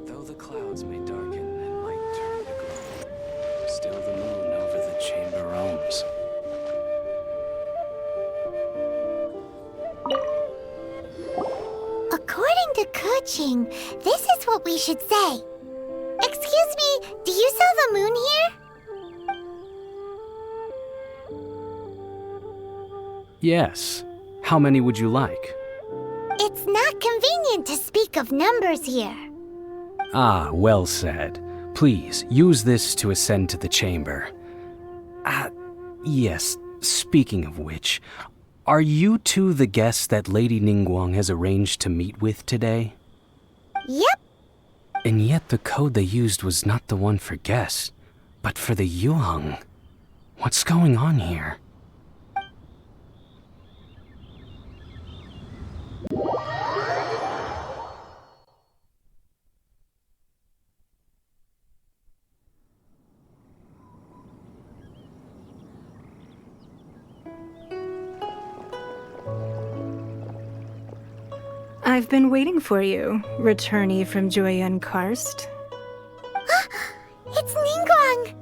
Though the clouds may darken and light turn to gloom, still the moon over the chamber roams. According to Kuching, this is what we should say. Excuse me, do you sell the moon here? Yes. How many would you like? It's not convenient to speak of numbers here. Ah, well said. Please, use this to ascend to the chamber. Yes, speaking of which, are you two the guests that Lady Ningguang has arranged to meet with today? Yep. And yet the code they used was not the one for guests, but for the Yuheng. What's going on here? I've been waiting for you, returnee from Joyun Karst. It's Ningguang!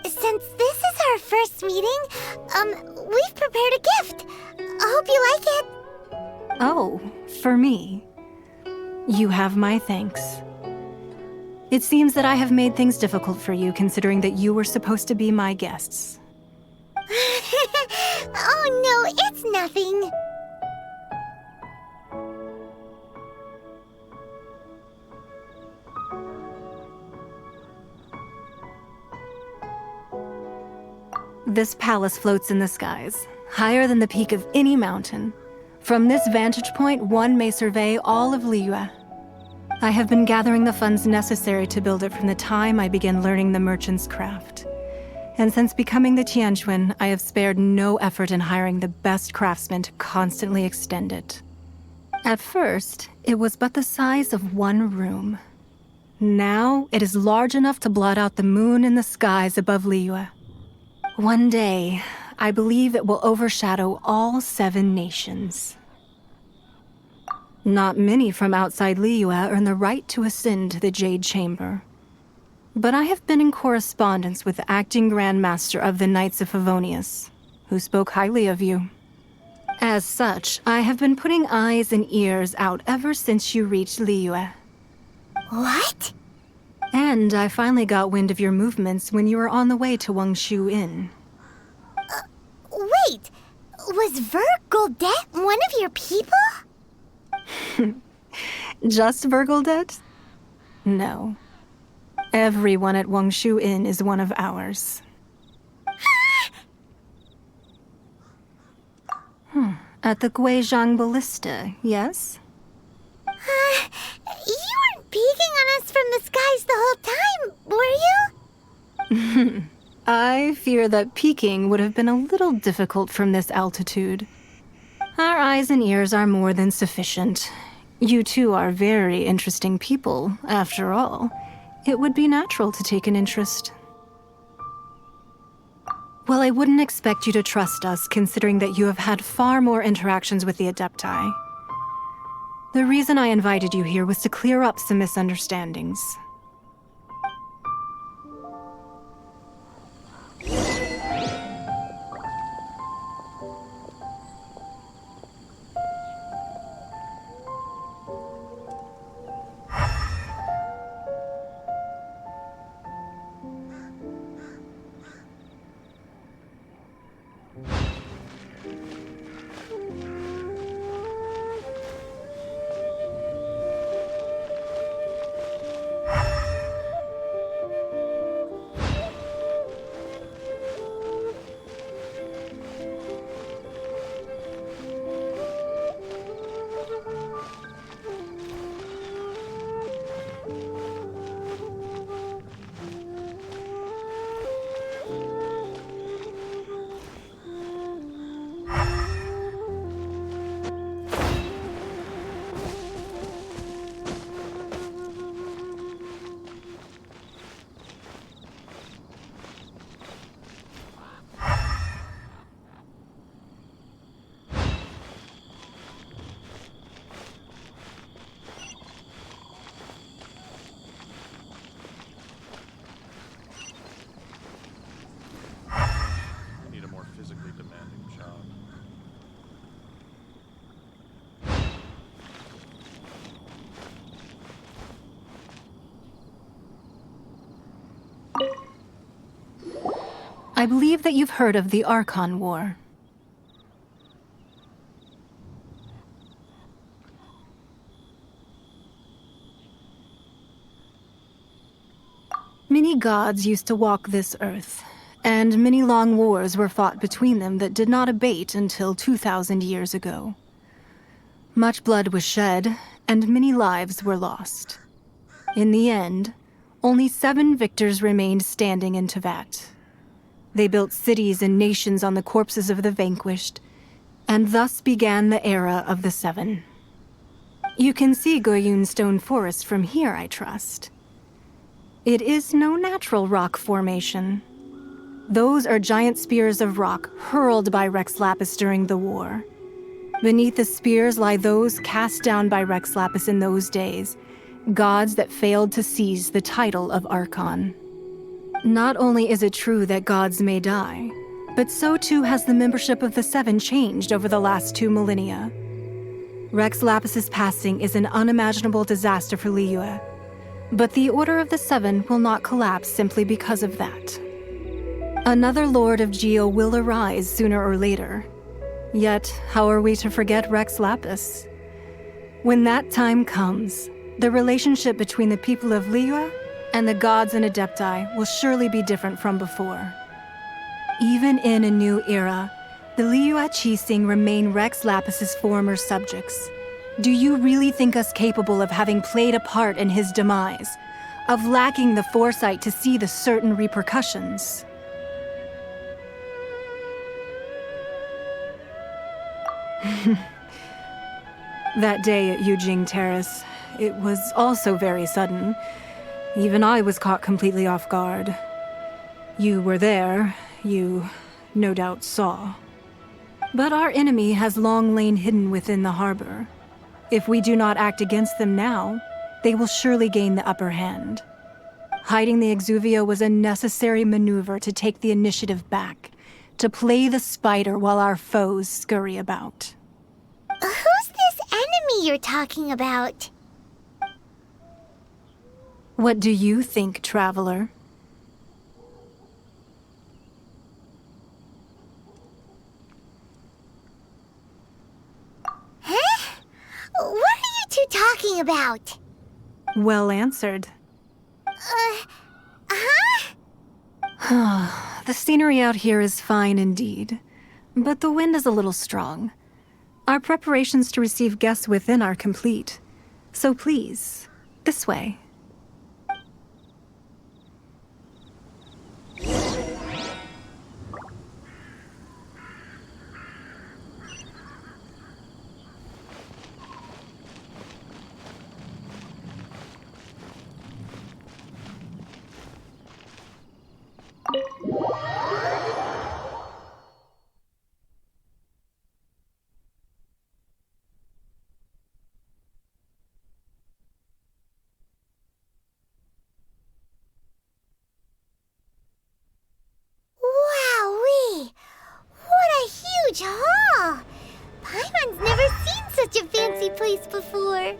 Since this is our first meeting, we've prepared a gift. I hope you like it. Oh, for me. You have my thanks. It seems that I have made things difficult for you, considering that you were supposed to be my guests. Oh no, it's nothing. This palace floats in the skies, higher than the peak of any mountain. From this vantage point, one may survey all of Liyue. I have been gathering the funds necessary to build it from the time I began learning the merchant's craft. And since becoming the Tianjuan, I have spared no effort in hiring the best craftsmen to constantly extend it. At first, it was but the size of one room. Now, it is large enough to blot out the moon in the skies above Liyue. One day, I believe it will overshadow all 7 nations. Not many from outside Liyue earn the right to ascend to the Jade Chamber. But I have been in correspondence with the acting Grand Master of the Knights of Favonius, who spoke highly of you. As such, I have been putting eyes and ears out ever since you reached Liyue. What? And I finally got wind of your movements when you were on the way to Wangshu Inn. Wait, was Vergoldet one of your people? Just Vergoldet? No. Everyone at Wangshu Inn is one of ours. At the Guizhang Ballista, yes? You weren't peeking on us from the skies the whole time, were you? I fear that peeking would have been a little difficult from this altitude. Our eyes and ears are more than sufficient. You two are very interesting people, after all. It would be natural to take an interest. Well, I wouldn't expect you to trust us, considering that you have had far more interactions with the Adepti. The reason I invited you here was to clear up some misunderstandings. I believe that you've heard of the Archon War. Many gods used to walk this earth, and many long wars were fought between them that did not abate until 2,000 years ago. Much blood was shed, and many lives were lost. In the end, only 7 victors remained standing in Tevat. They built cities and nations on the corpses of the vanquished, and thus began the era of the 7. You can see Goyun Stone Forest from here, I trust. It is no natural rock formation. Those are giant spears of rock hurled by Rex Lapis during the war. Beneath the spears lie those cast down by Rex Lapis in those days, gods that failed to seize the title of Archon. Not only is it true that gods may die, but so too has the membership of the 7 changed over the last 2 millennia. Rex Lapis's passing is an unimaginable disaster for Liyue, but the Order of the 7 will not collapse simply because of that. Another Lord of Geo will arise sooner or later. Yet, how are we to forget Rex Lapis? When that time comes, the relationship between the people of Liyue and the gods and Adepti will surely be different from before. Even in a new era, the Liyue Qixing remain Rex Lapis's former subjects. Do you really think us capable of having played a part in his demise, of lacking the foresight to see the certain repercussions? That day at Yujing Terrace, it was also very sudden. Even I was caught completely off guard. You were there, you no doubt saw. But our enemy has long lain hidden within the harbor. If we do not act against them now, they will surely gain the upper hand. Hiding the Exuvio was a necessary maneuver to take the initiative back, to play the spider while our foes scurry about. Who's this enemy you're talking about? What do you think, traveler? Huh? What are you two talking about? Well answered. The scenery out here is fine indeed, but the wind is a little strong. Our preparations to receive guests within are complete, so please, this way. Wowee! What a huge hall! Paimon's never seen such a fancy place before.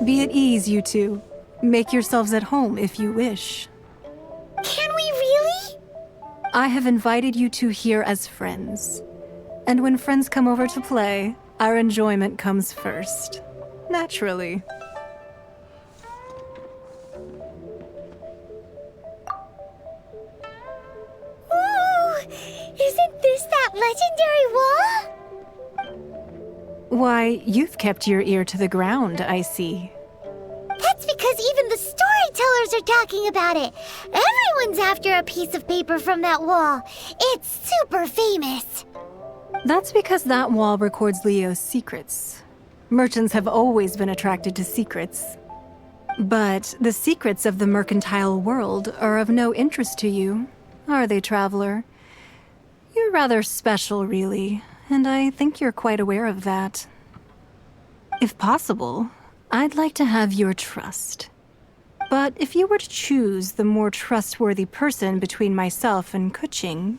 Be at ease, you two. Make yourselves at home if you wish. Can we really? I have invited you two here as friends. And when friends come over to play, our enjoyment comes first. Naturally. Ooh, isn't this that legendary wall? Why, you've kept your ear to the ground, I see. That's because even the storytellers are talking about it. Everyone's after a piece of paper from that wall. It's super famous. That's because that wall records Leo's secrets. Merchants have always been attracted to secrets. But the secrets of the mercantile world are of no interest to you, are they, traveler? You're rather special, really, and I think you're quite aware of that. If possible, I'd like to have your trust. But if you were to choose the more trustworthy person between myself and Kuching...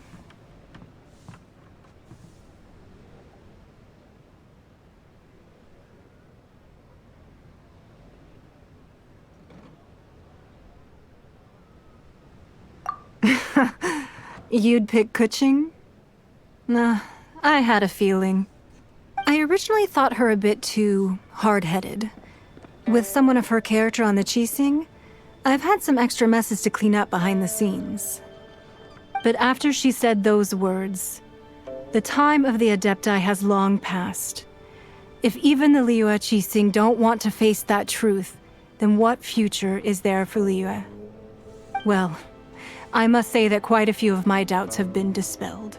You'd pick Kuching? Nah, I had a feeling. I originally thought her a bit too hard-headed. With someone of her character on the Qixing, I've had some extra messes to clean up behind the scenes. But after she said those words, the time of the Adepti has long passed. If even the Liyue Qixing don't want to face that truth, then what future is there for Liyue? Well, I must say that quite a few of my doubts have been dispelled.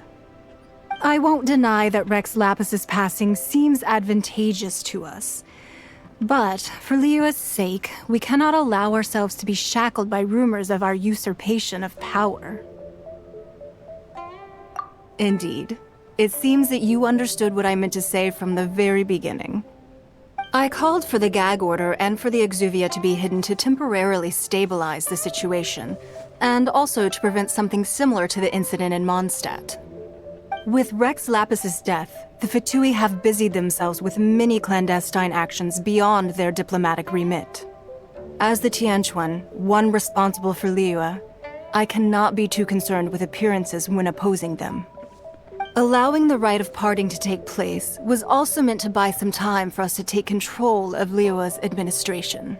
I won't deny that Rex Lapis's passing seems advantageous to us. But, for Liyue's sake, we cannot allow ourselves to be shackled by rumors of our usurpation of power. Indeed. It seems that you understood what I meant to say from the very beginning. I called for the gag order and for the Exuvia to be hidden to temporarily stabilize the situation, and also to prevent something similar to the incident in Mondstadt. With Rex Lapis's death, the Fatui have busied themselves with many clandestine actions beyond their diplomatic remit. As the Tianquan, one responsible for Liyue, I cannot be too concerned with appearances when opposing them. Allowing the rite of parting to take place was also meant to buy some time for us to take control of Liyue's administration.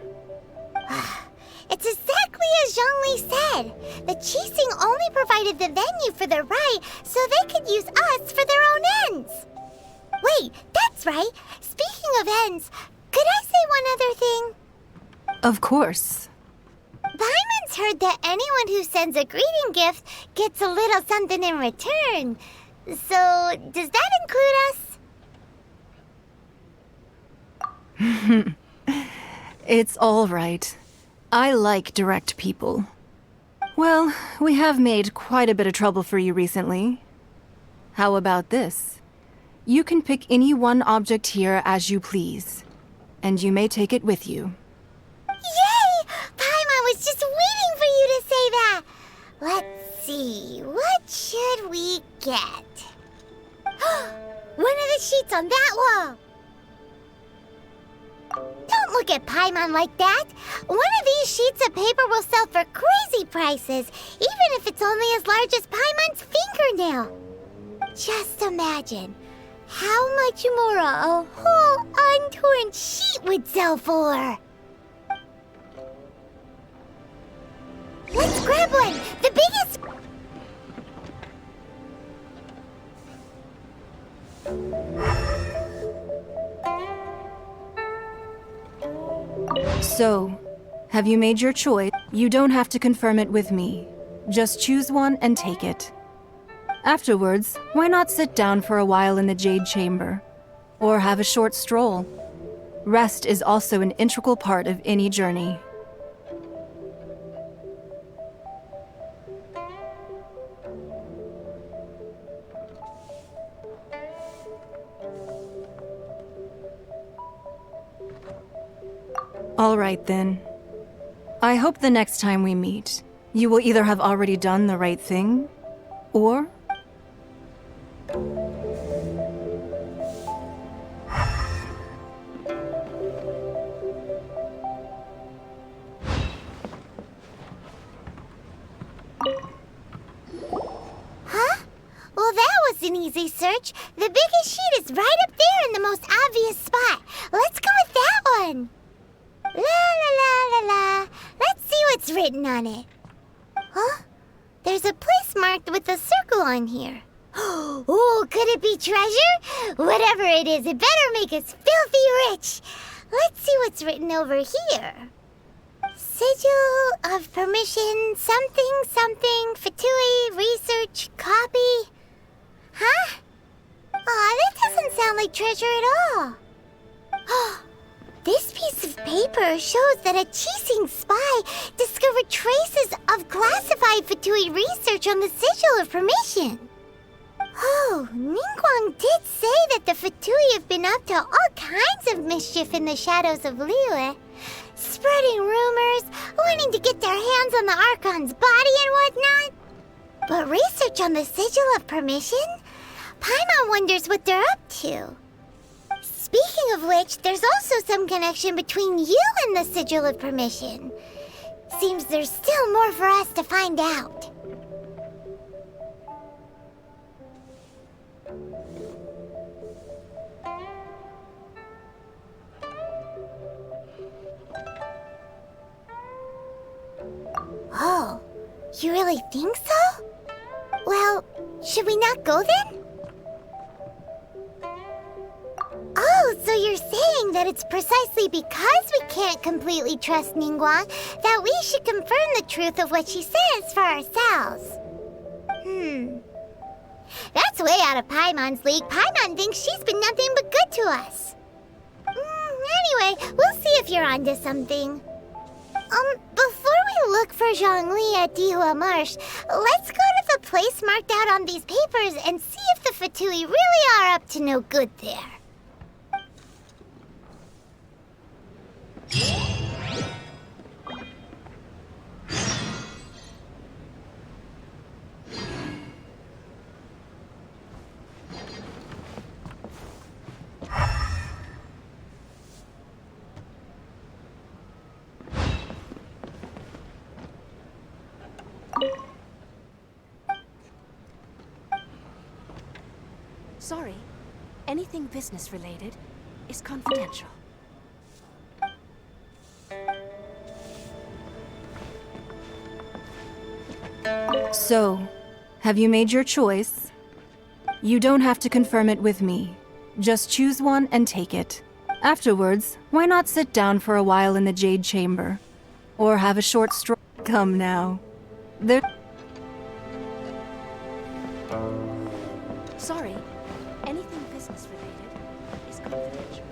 It's exactly as Zhongli said. The Qixing only provided the venue for the rite so they could use us for their own ends. Wait, that's right. Speaking of ends, could I say one other thing? Of course. Paimon's heard that anyone who sends a greeting gift gets a little something in return. So, does that include us? It's all right. I like direct people. Well, we have made quite a bit of trouble for you recently. How about this? You can pick any one object here as you please, and you may take it with you. Yay! Paimon was just waiting for you to say that! Let's see, what should we get? One of the sheets on that wall! Don't look at Paimon like that! One of these sheets of paper will sell for crazy prices, even if it's only as large as Paimon's fingernail. Just imagine how much more a whole untorn sheet would sell for. Let's grab one! The biggest... So, have you made your choice? You don't have to confirm it with me. Just choose one and take it. Afterwards, why not sit down for a while in the Jade Chamber? Or have a short stroll? Rest is also an integral part of any journey. All right, then. I hope the next time we meet, you will either have already done the right thing, or... Huh? Well, that was an easy search. The biggest sheet is right up there in the most obvious spot. Let's go with that one. La la la la la. Let's see what's written on it. Huh? There's a place marked with a circle on here. Oh, could it be treasure? Whatever it is, it better make us filthy rich. Let's see what's written over here. Sigil of permission, something, something, Fatui, research, copy. Huh? Aw, that doesn't sound like treasure at all. This piece of paper shows that a Chising spy discovered traces of classified Fatui research on the Sigil of Permission. Oh, Ningguang did say that the Fatui have been up to all kinds of mischief in the shadows of Liyue, spreading rumors, wanting to get their hands on the Archon's body and whatnot. But research on the Sigil of Permission? Paimon wonders what they're up to. Speaking of which, there's also some connection between you and the Sigil of Permission. Seems there's still more for us to find out. Oh, you really think so? Well, should we not go then? Oh, so you're saying that it's precisely because we can't completely trust Ningguang that we should confirm the truth of what she says for ourselves. That's way out of Paimon's league. Paimon thinks she's been nothing but good to us. Anyway, we'll see if you're onto something. Before we look for Zhongli at Dihua Marsh, let's go to the place marked out on these papers and see if the Fatui really are up to no good there. Sorry, anything business related is confidential. So, have you made your choice? You don't have to confirm it with me. Just choose one and take it. Afterwards, why not sit down for a while in the Jade Chamber? Or have a short stroll? Come now. There... Sorry, anything business related is confidential.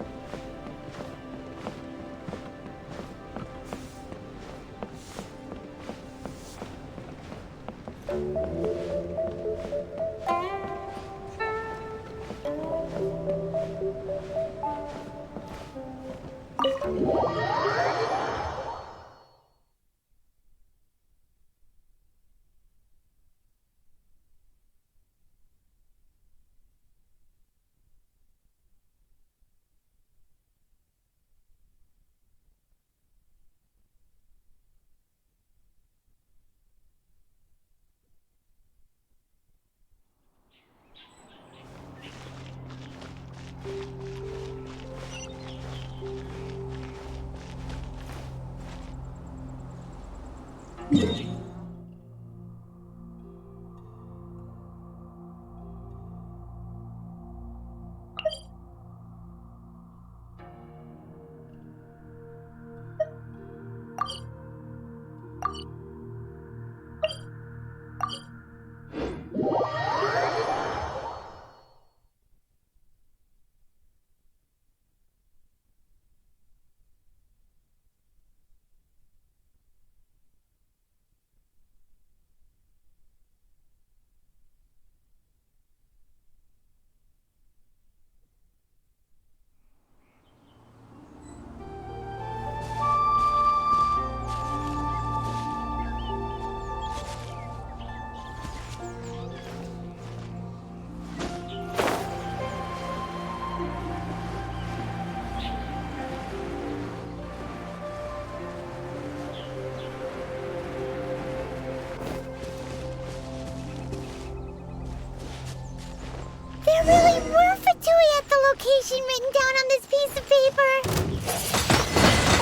Genshin written down on this piece of paper.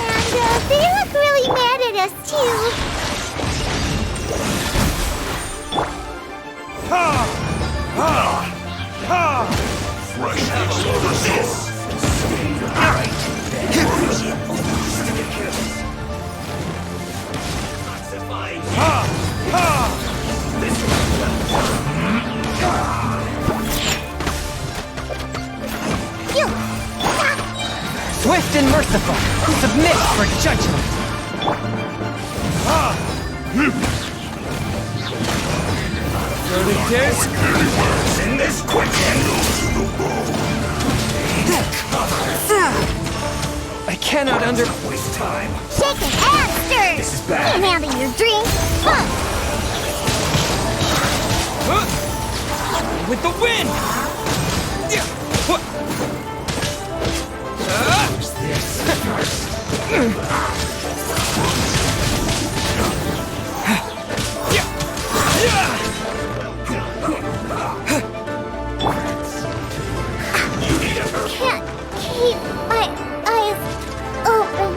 And they look really mad at us, too. Fresh explosives. Swift and merciful, submit for judgment. Dirty disc. In this quickly. I cannot Waste time. Shake it and stir. This is bad. I'm having your drink. with the wind. Who's this first? Can't keep my eyes open.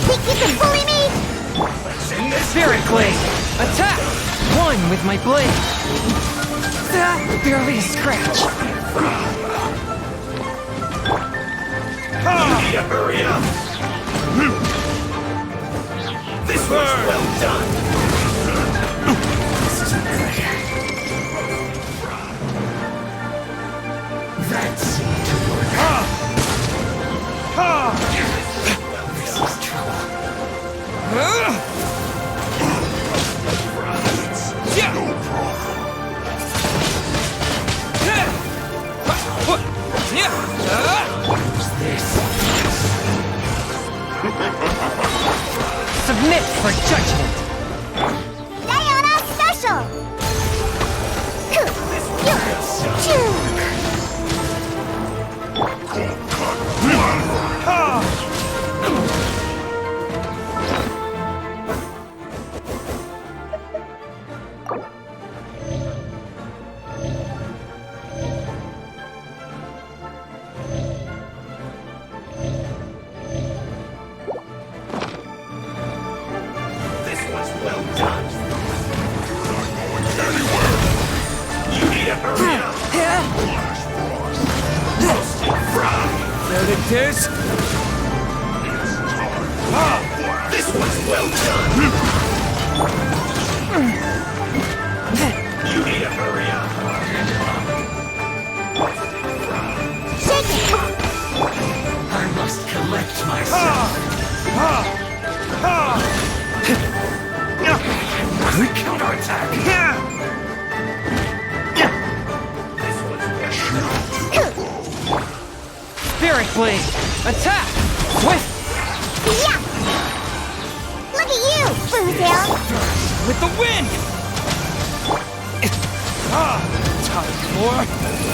Think you can bully me? Spirit Blade! Attack! One with my blade! Barely a scratch. Hurry up! This was well done! This isn't good. That seemed to work. This is trouble. What's this? Submit for judgment! Sayonara special! This was well done. Not going anywhere. You need to hurry up. Roasted fry. There it is. This was well done. You need to hurry up. Roasted fry. Shake it! I must collect myself. Counterattack. This was Spirit Blade! Attack! Swift Yeah! Look at you, Osial! with the wind! time for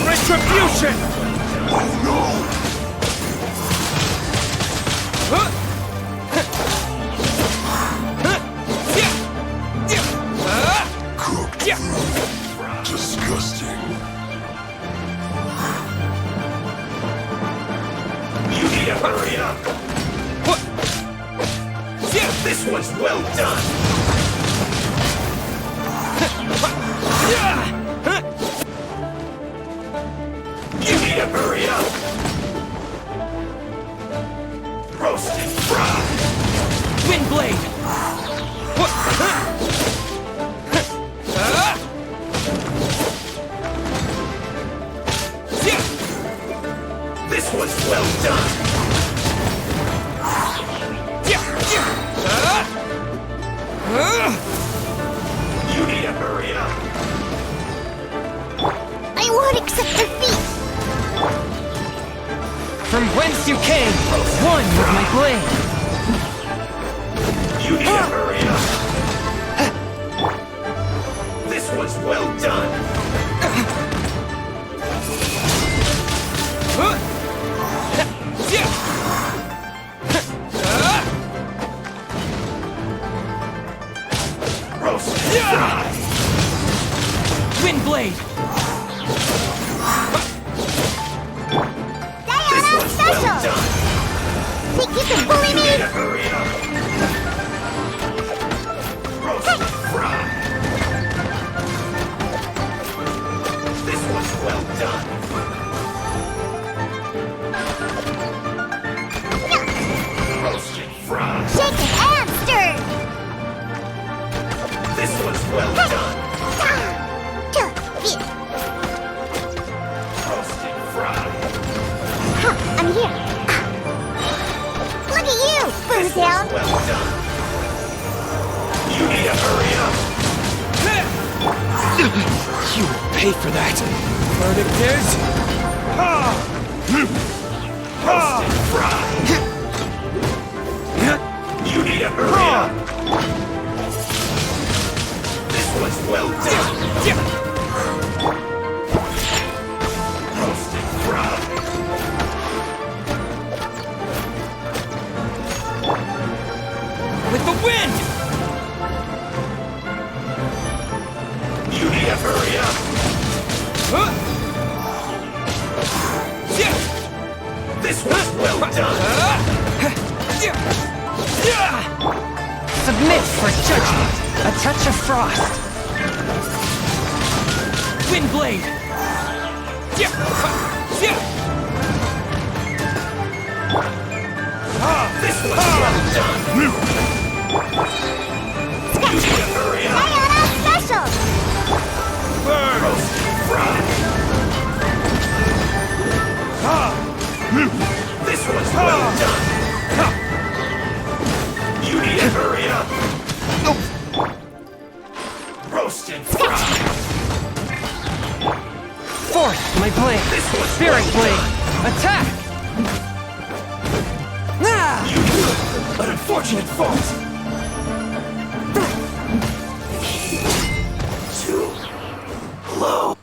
retribution. Oh no! Cooked. Disgusting. You need to hurry up. What? This one's well done. You need to hurry up. Roasted fried. Wind Blade! This one's well done. You need to hurry up. I won't accept defeat! From whence you came, one with my blade! to hurry up. This one's well done. Roast and fry. Wind blade! This one's well done. Think you can bully You me? need to hurry up. Roast and fry. This one's well done. Roast and fry. Shaken and stirred. This one's well done. Roast and fry. I'm here. Look at you, This Osial. one's well done. You need to hurry up. You will pay for that. Verdict is... Roast and fry. You need to hurry up. This one's well done. Roast and fry. With the wind! You need to hurry up. This one's well done. Submit for judgment. A touch of frost. Wind blade! This one's well done. You need to hurry up. Diana Special. Roast and fry. This one's well done. You need to hurry up. Roast and fry. Force my blade! This one's Spirit well blade! done. Attack! Ah! You took an unfortunate fault. Too low.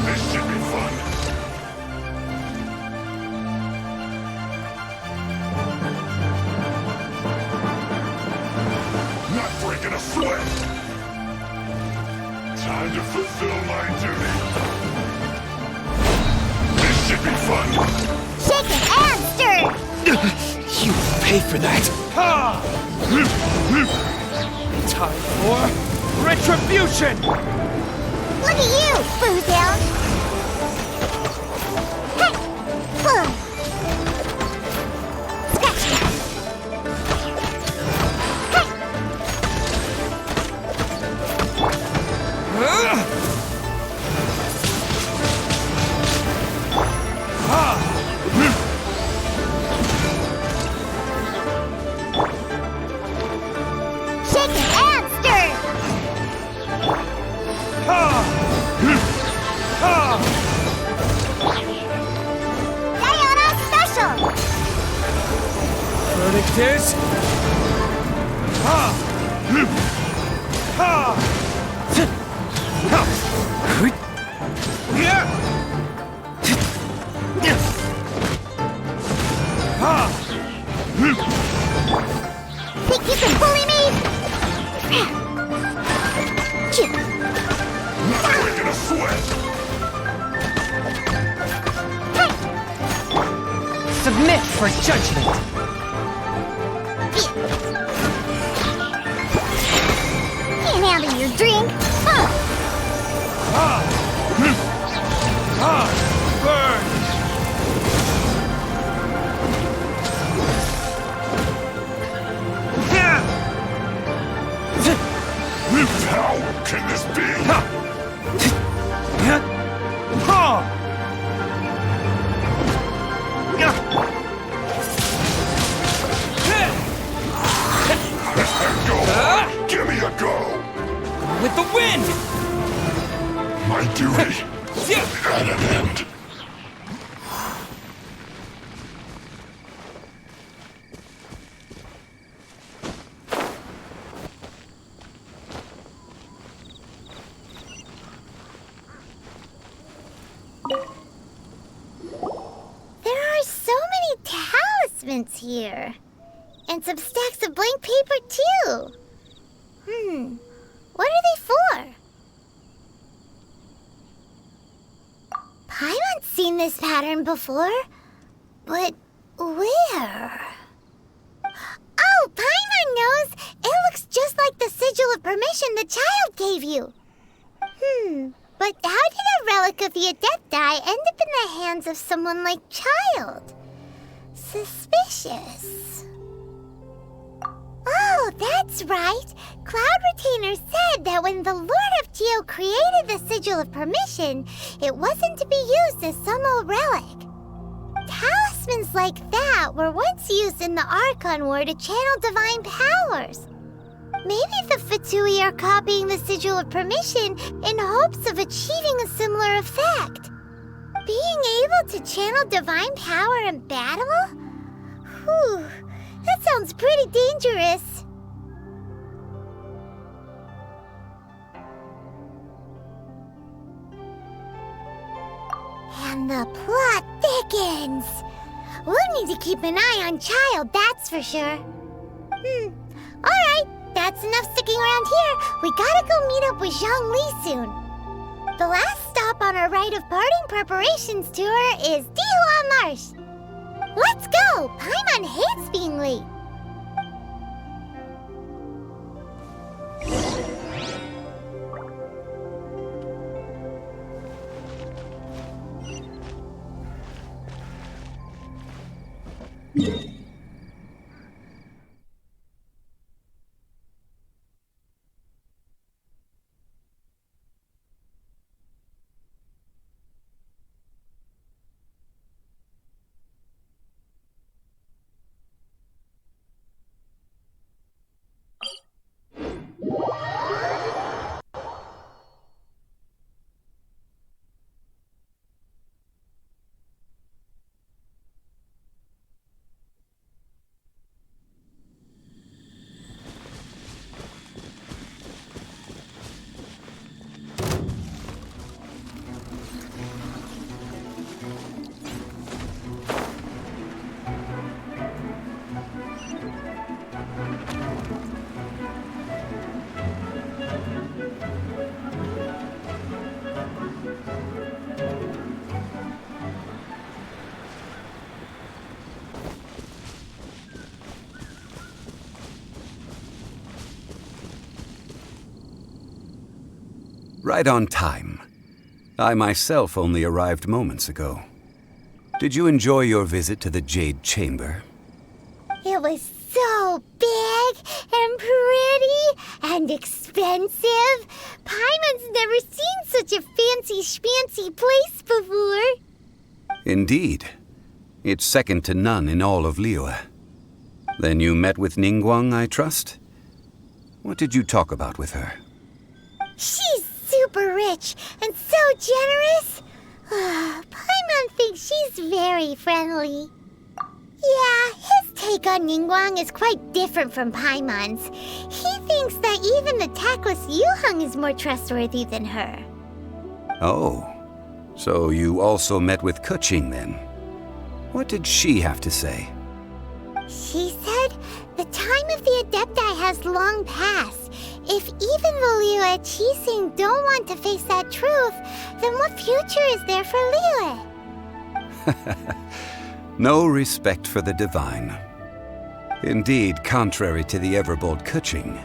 This should be fun. Not breaking a sweat. Time to fulfill my duty. This should be fun. Shaken and stirred. You will pay for that. Time for retribution! Look at you, Osial. Hey. Scratch that. Shaken and stirred. Diana Special. Verdict is... Think you can bully me? Not breaking a sweat. Submit for judgment! Can't handle your drink. Burn! How can this be? with the wind! My duty at an end. There are so many talismans here. And some stacks of blank paper, too. What are they for? Paimon's seen this pattern before. But where? Oh, Paimon knows! It looks just like the sigil of permission the child gave you. But how did a relic of the Adepti end up in the hands of someone like Childe? Suspicious. Oh, that's right. Cloud Retainer said that when the Lord of Geo created the Sigil of Permission, it wasn't to be used as some old relic. Talismans like that were once used in the Archon War to channel divine powers. Maybe the Fatui are copying the Sigil of Permission in hopes of achieving a similar effect. Being able to channel divine power in battle? Whew, that sounds pretty dangerous. And the plot thickens. We'll need to keep an eye on Childe, that's for sure. Alright, that's enough sticking around here. We gotta go meet up with Zhongli soon. The last stop on our rite of parting preparations tour is Dihua Marsh. Let's go! Paimon hates being late. Right on time. I myself only arrived moments ago. Did you enjoy your visit to the Jade Chamber? It was so big and pretty and expensive. Paimon's never seen such a fancy-schmancy place before. Indeed. It's second to none in all of Liyue. Then you met with Ningguang, I trust? What did you talk about with her? She's super rich and so generous. Paimon thinks she's very friendly. Yeah, his take on Ningguang is quite different from Paimon's. He thinks that even the tactless Yuheng is more trustworthy than her. Oh, so you also met with Keqing then? What did she have to say? She said the time of the Adepti has long passed. If even the Liyue Qixing don't want to face that truth, then what future is there for Liyue? No respect for the divine. Indeed, contrary to the ever-bold Keqing,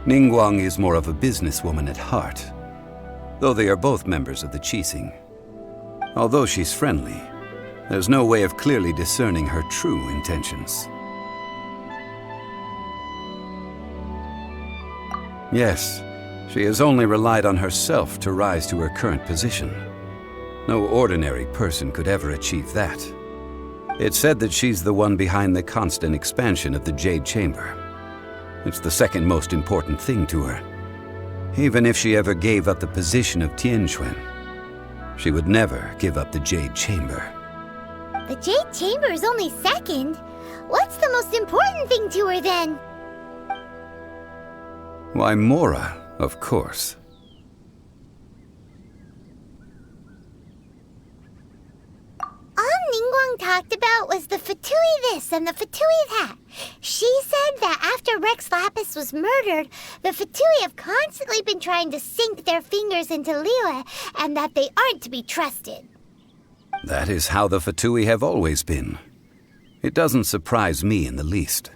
Ningguang is more of a businesswoman at heart, though they are both members of the Qixing. Although she's friendly, there's no way of clearly discerning her true intentions. Yes, she has only relied on herself to rise to her current position. No ordinary person could ever achieve that. It's said that she's the one behind the constant expansion of the Jade Chamber. It's the second most important thing to her. Even if she ever gave up the position of Tianquan, she would never give up the Jade Chamber. The Jade Chamber is only second. What's the most important thing to her then? Why, Mora, of course. All Ningguang talked about was the Fatui this and the Fatui that. She said that after Rex Lapis was murdered, the Fatui have constantly been trying to sink their fingers into Liyue, and that they aren't to be trusted. That is how the Fatui have always been. It doesn't surprise me in the least.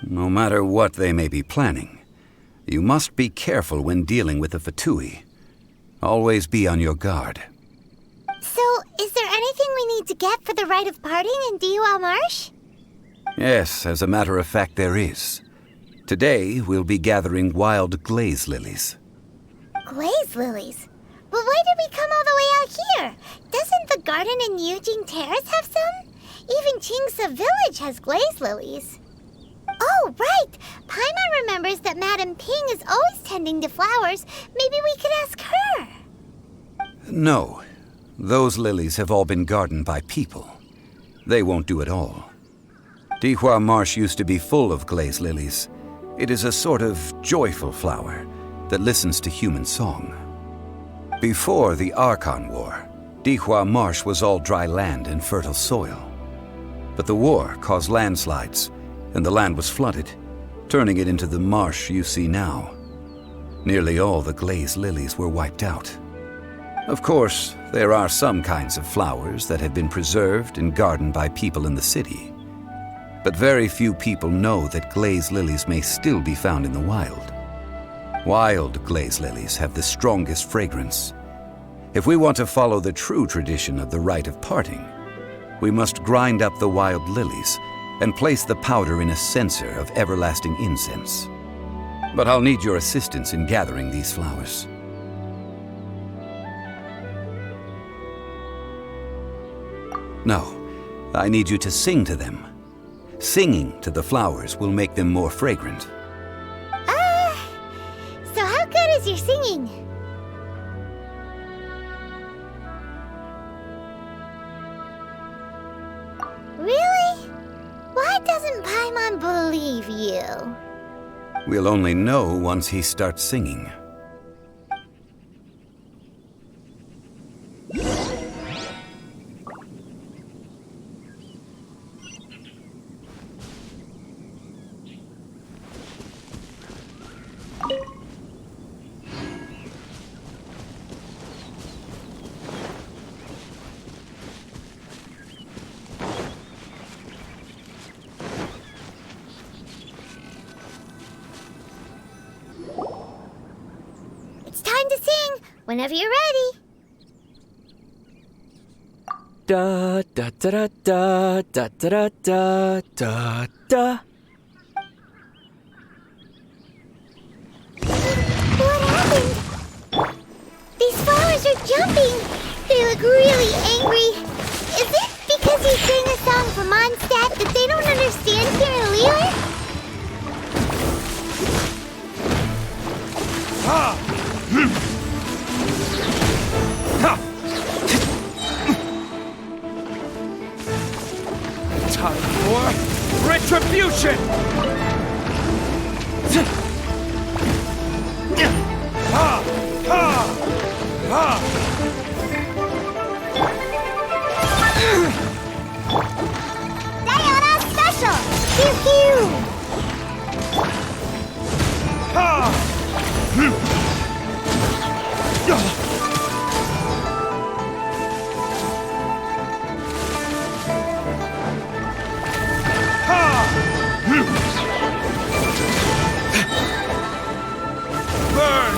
No matter what they may be planning, you must be careful when dealing with the Fatui. Always be on your guard. So, is there anything we need to get for the rite of parting in Dihua Marsh? Yes, as a matter of fact, there is. Today, we'll be gathering wild glaze lilies. Glaze lilies? But why did we come all the way out here? Doesn't the garden in Yujing Terrace have some? Even Qingsa Village has glaze lilies. Oh, right! Paimon remembers that Madame Ping is always tending to flowers. Maybe we could ask her. No. Those lilies have all been gardened by people. They won't do it all. Dihua Marsh used to be full of glaze lilies. It is a sort of joyful flower that listens to human song. Before the Archon War, Dihua Marsh was all dry land and fertile soil. But the war caused landslides, and the land was flooded, turning it into the marsh you see now. Nearly all the glaze lilies were wiped out. Of course, there are some kinds of flowers that have been preserved and gardened by people in the city. But very few people know that glaze lilies may still be found in the wild. Wild glaze lilies have the strongest fragrance. If we want to follow the true tradition of the rite of parting, we must grind up the wild lilies and place the powder in a censer of everlasting incense. But I'll need your assistance in gathering these flowers. No, I need you to sing to them. Singing to the flowers will make them more fragrant. So how good is your singing? Really? Why doesn't Paimon believe you? We'll only know once he starts singing. It's time to sing, whenever you're ready. Da da da da da da da da da. What happened? These flowers are jumping. They look really angry. Is it because you sang a song for Mondstadt that they don't understand here in Liyue? Time for retribution! Ha! Ha! Ha! Diana Special! Pew pew! Ha! Burn!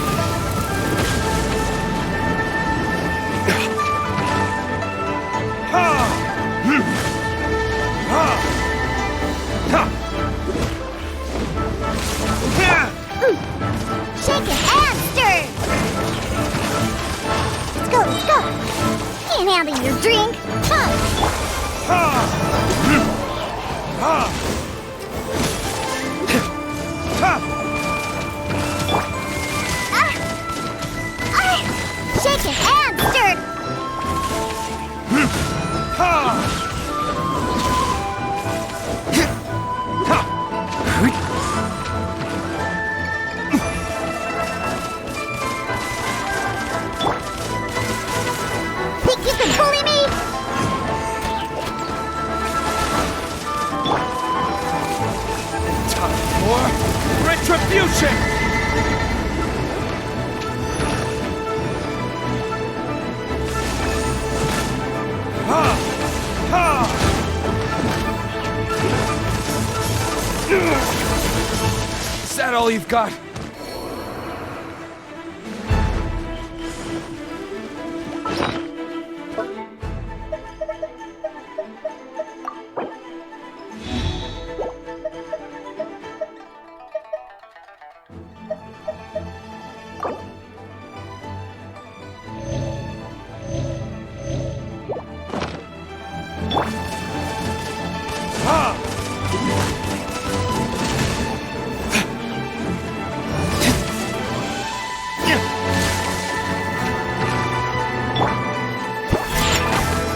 Retribution! Ha! Ha! Is that all you've got?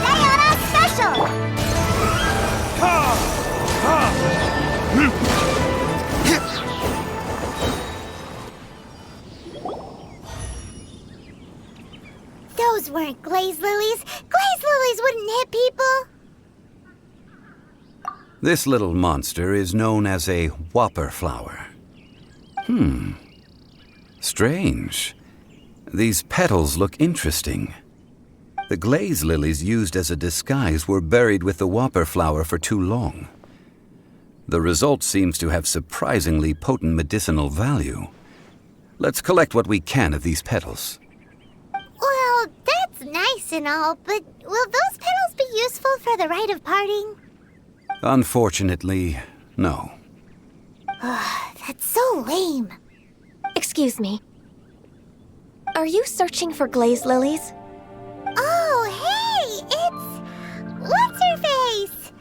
Sayonara Special! Those weren't glaze lilies. Glaze lilies wouldn't hit people. This little monster is known as a whopper flower. Strange. These petals look interesting. The glaze lilies used as a disguise were buried with the whopper flower for too long. The result seems to have surprisingly potent medicinal value. Let's collect what we can of these petals. Well, that's nice and all, but will those petals be useful for the rite of parting? Unfortunately, no. That's so lame. Excuse me. Are you searching for glaze lilies? Oh, hey! It's... What's-her-face?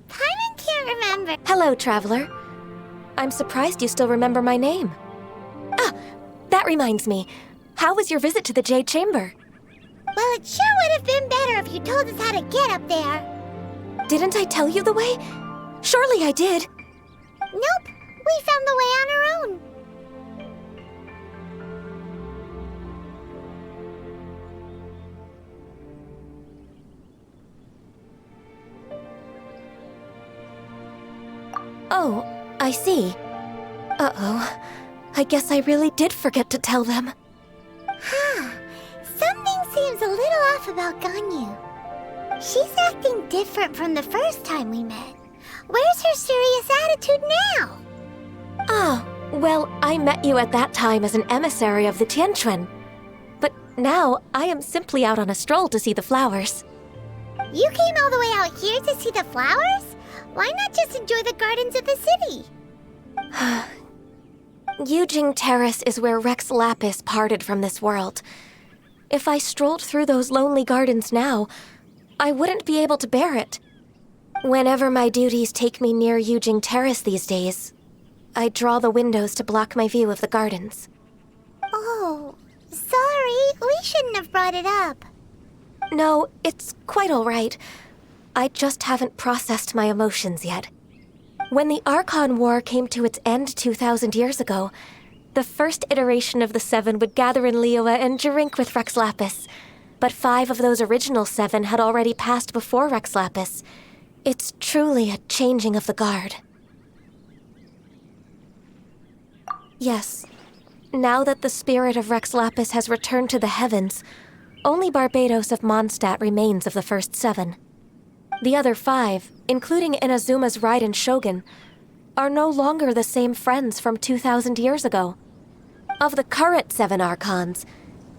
Paimon can't remember. Hello, traveler. I'm surprised you still remember my name. Ah, that reminds me. How was your visit to the Jade Chamber? Well, it sure would have been better if you told us how to get up there. Didn't I tell you the way? Surely I did. Nope, we found the way on our own. Oh, I see. Uh-oh. I guess I really did forget to tell them. Something seems a little off about Ganyu. She's acting different from the first time we met. Where's her serious attitude now? Ah, well, I met you at that time as an emissary of the Tianquan. But now, I am simply out on a stroll to see the flowers. You came all the way out here to see the flowers? Why not just enjoy the gardens of the city? Yujing Terrace is where Rex Lapis parted from this world. If I strolled through those lonely gardens now, I wouldn't be able to bear it. Whenever my duties take me near Yujing Terrace these days, I draw the windows to block my view of the gardens. Oh, sorry. We shouldn't have brought it up. No, it's quite all right. I just haven't processed my emotions yet. When the Archon War came to its end 2,000 years ago, the first iteration of the Seven would gather in Liyue and drink with Rex Lapis. But 5 of those original 7 had already passed before Rex Lapis. It's truly a changing of the guard. Yes, now that the spirit of Rex Lapis has returned to the heavens, only Barbados of Mondstadt remains of the first 7. The other 5, including Inazuma's Raiden Shogun, are no longer the same friends from 2,000 years ago. Of the current 7 Archons,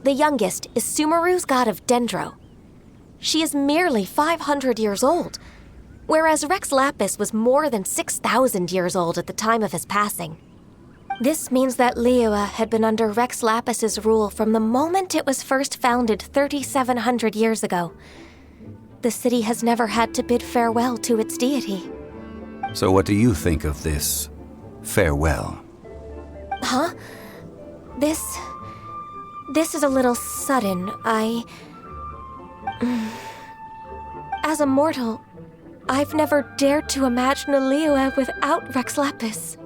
the youngest is Sumeru's god of Dendro. She is merely 500 years old, whereas Rex Lapis was more than 6,000 years old at the time of his passing. This means that Liyue had been under Rex Lapis's rule from the moment it was first founded 3,700 years ago. The city has never had to bid farewell to its deity. So what do you think of this farewell? Huh? This is a little sudden. As a mortal, I've never dared to imagine a Liyue without Rex Lapis.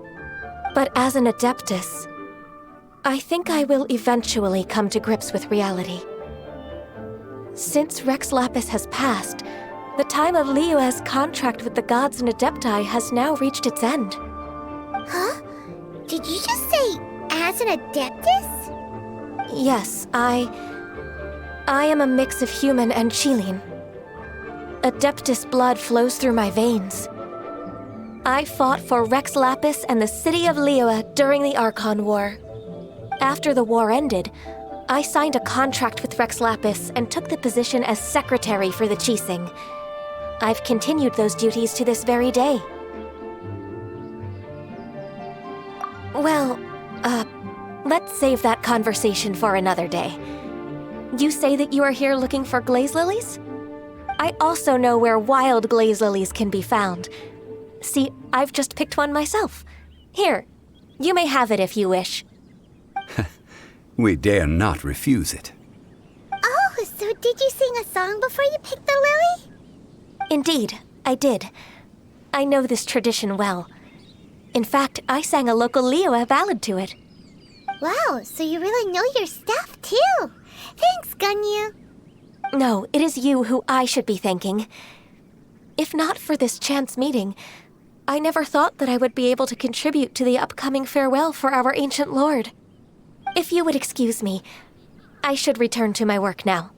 But as an Adeptus, I think I will eventually come to grips with reality. Since Rex Lapis has passed, the time of Liyue's contract with the gods and Adepti has now reached its end. Huh? Did you just say as an Adeptus? Yes, I am a mix of human and Chilean. Adeptus blood flows through my veins. I fought for Rex Lapis and the city of Liyue during the Archon War. After the war ended, I signed a contract with Rex Lapis and took the position as secretary for the Qixing. I've continued those duties to this very day. Well, let's save that conversation for another day. You say that you are here looking for glaze lilies? I also know where wild glaze lilies can be found. See, I've just picked one myself. Here, you may have it if you wish. We dare not refuse it. Oh, so did you sing a song before you picked the lily? Indeed, I did. I know this tradition well. In fact, I sang a local Liyue ballad to it. Wow, so you really know your stuff, too. Thanks, Gunyu. No, it is you who I should be thanking. If not for this chance meeting, I never thought that I would be able to contribute to the upcoming farewell for our ancient lord. If you would excuse me, I should return to my work now.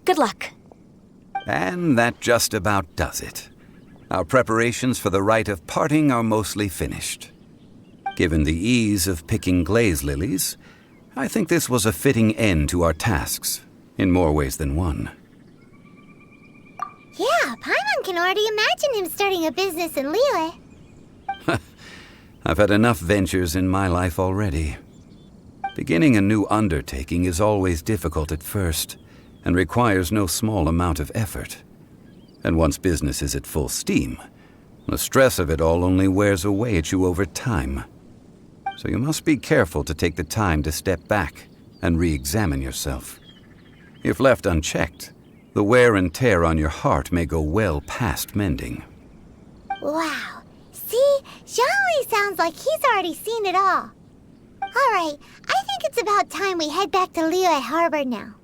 Good luck. And that just about does it. Our preparations for the rite of parting are mostly finished. Given the ease of picking glaze lilies, I think this was a fitting end to our tasks, in more ways than one. Yeah, Paimon can already imagine him starting a business in Liyue. I've had enough ventures in my life already. Beginning a new undertaking is always difficult at first, and requires no small amount of effort. And once business is at full steam, the stress of it all only wears away at you over time. So you must be careful to take the time to step back and re-examine yourself. If left unchecked, the wear and tear on your heart may go well past mending. Wow. See, Zhongli sounds like he's already seen it all. All right, I think it's about time we head back to Liyue Harbor now.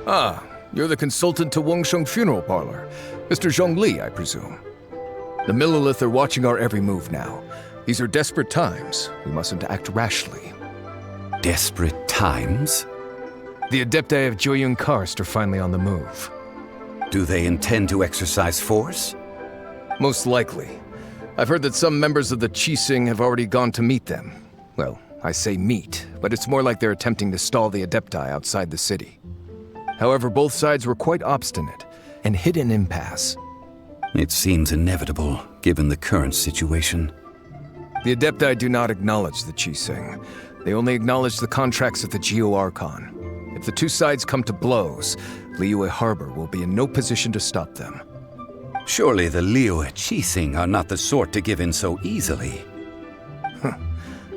Ah, you're the consultant to Wengsheng Funeral Parlor. Mr. Zhongli, I presume. The Millilith are watching our every move now. These are desperate times. We mustn't act rashly. Desperate times? The Adepti of Joyun Karst are finally on the move. Do they intend to exercise force? Most likely. I've heard that some members of the Qixing have already gone to meet them. Well, I say meet, but it's more like they're attempting to stall the Adepti outside the city. However, both sides were quite obstinate and hit an impasse. It seems inevitable, given the current situation. The Adepti do not acknowledge the Qixing. They only acknowledge the contracts of the Geo-Archon. If the two sides come to blows, Liyue Harbor will be in no position to stop them. Surely the Liyue Qixing are not the sort to give in so easily.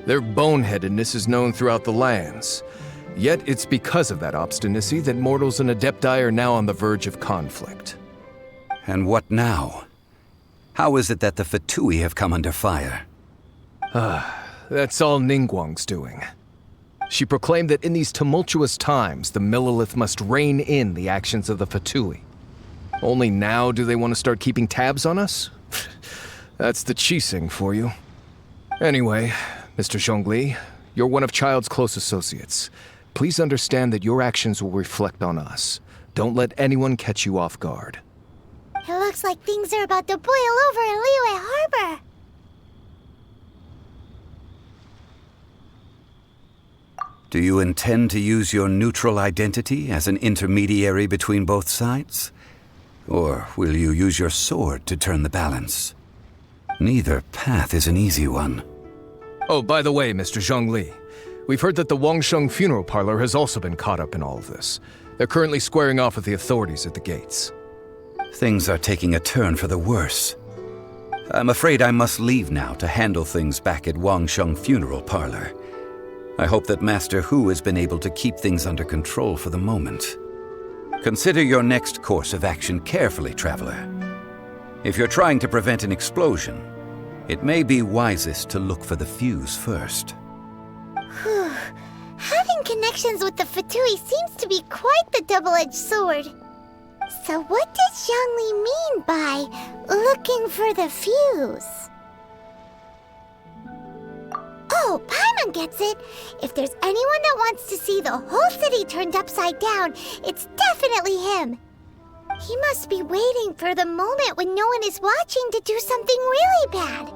Their boneheadedness is known throughout the lands. Yet it's because of that obstinacy that mortals and Adepti are now on the verge of conflict. And what now? How is it that the Fatui have come under fire? That's all Ningguang's doing. She proclaimed that in these tumultuous times, the Millelith must rein in the actions of the Fatui. Only now do they want to start keeping tabs on us? That's the Qixing for you. Anyway, Mr. Zhongli, you're one of Childe's close associates. Please understand that your actions will reflect on us. Don't let anyone catch you off guard. It looks like things are about to boil over in Liyue Harbor. Do you intend to use your neutral identity as an intermediary between both sides? Or will you use your sword to turn the balance? Neither path is an easy one. Oh, by the way, Mr. Zhongli, we've heard that the Wangsheng funeral parlor has also been caught up in all of this. They're currently squaring off with the authorities at the gates. Things are taking a turn for the worse. I'm afraid I must leave now to handle things back at Wangsheng funeral parlor. I hope that Master Hu has been able to keep things under control for the moment. Consider your next course of action carefully, traveler. If you're trying to prevent an explosion, it may be wisest to look for the fuse first. Whew. Having connections with the Fatui seems to be quite the double-edged sword. So what does Zhongli mean by looking for the fuse? Oh, Paimon gets it. If there's anyone that wants to see the whole city turned upside down, it's definitely him. He must be waiting for the moment when no one is watching to do something really bad.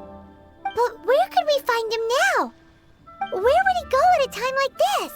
But where could we find him now? Where would he go at a time like this?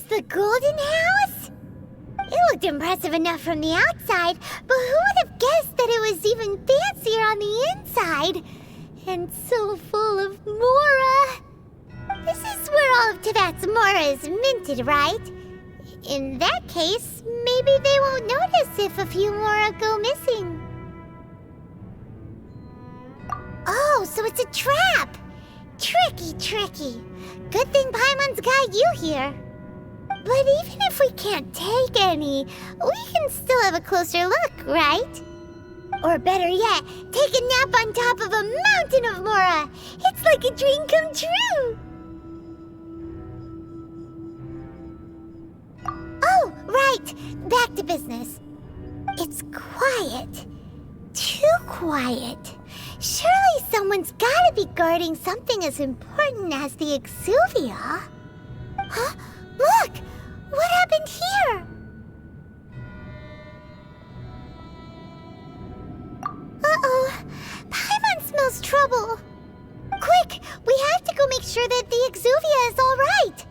The golden house? It looked impressive enough from the outside, but who would have guessed that it was even fancier on the inside? And so full of Mora. This is where all of that's Mora's minted, right? In that case, maybe they won't notice if a few Mora go missing. Oh, so it's a trap! Tricky, tricky. Good thing Paimon's got you here. But even if we can't take any, we can still have a closer look, right? Or better yet, take a nap on top of a mountain of Mora. It's like a dream come true. Oh, right. Back to business. It's quiet. Too quiet. Surely someone's gotta be guarding something as important as the Exuvia. Huh? Look! What happened here? Uh-oh. Paimon smells trouble. Quick! We have to go make sure that the Exuvia is all right.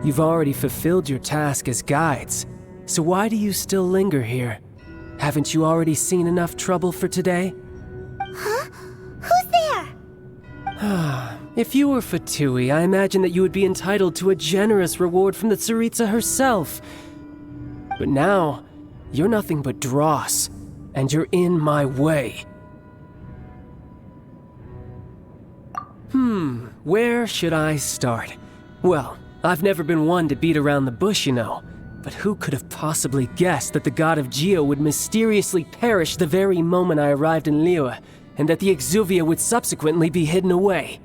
You've already fulfilled your task as guides, so why do you still linger here? Haven't you already seen enough trouble for today? Huh? Who's there? If you were Fatui, I imagine that you would be entitled to a generous reward from the Tsaritsa herself. But now, you're nothing but dross, and you're in my way. Where should I start? Well, I've never been one to beat around the bush, you know. But who could have possibly guessed that the god of Geo would mysteriously perish the very moment I arrived in Liyue, and that the Exuvia would subsequently be hidden away?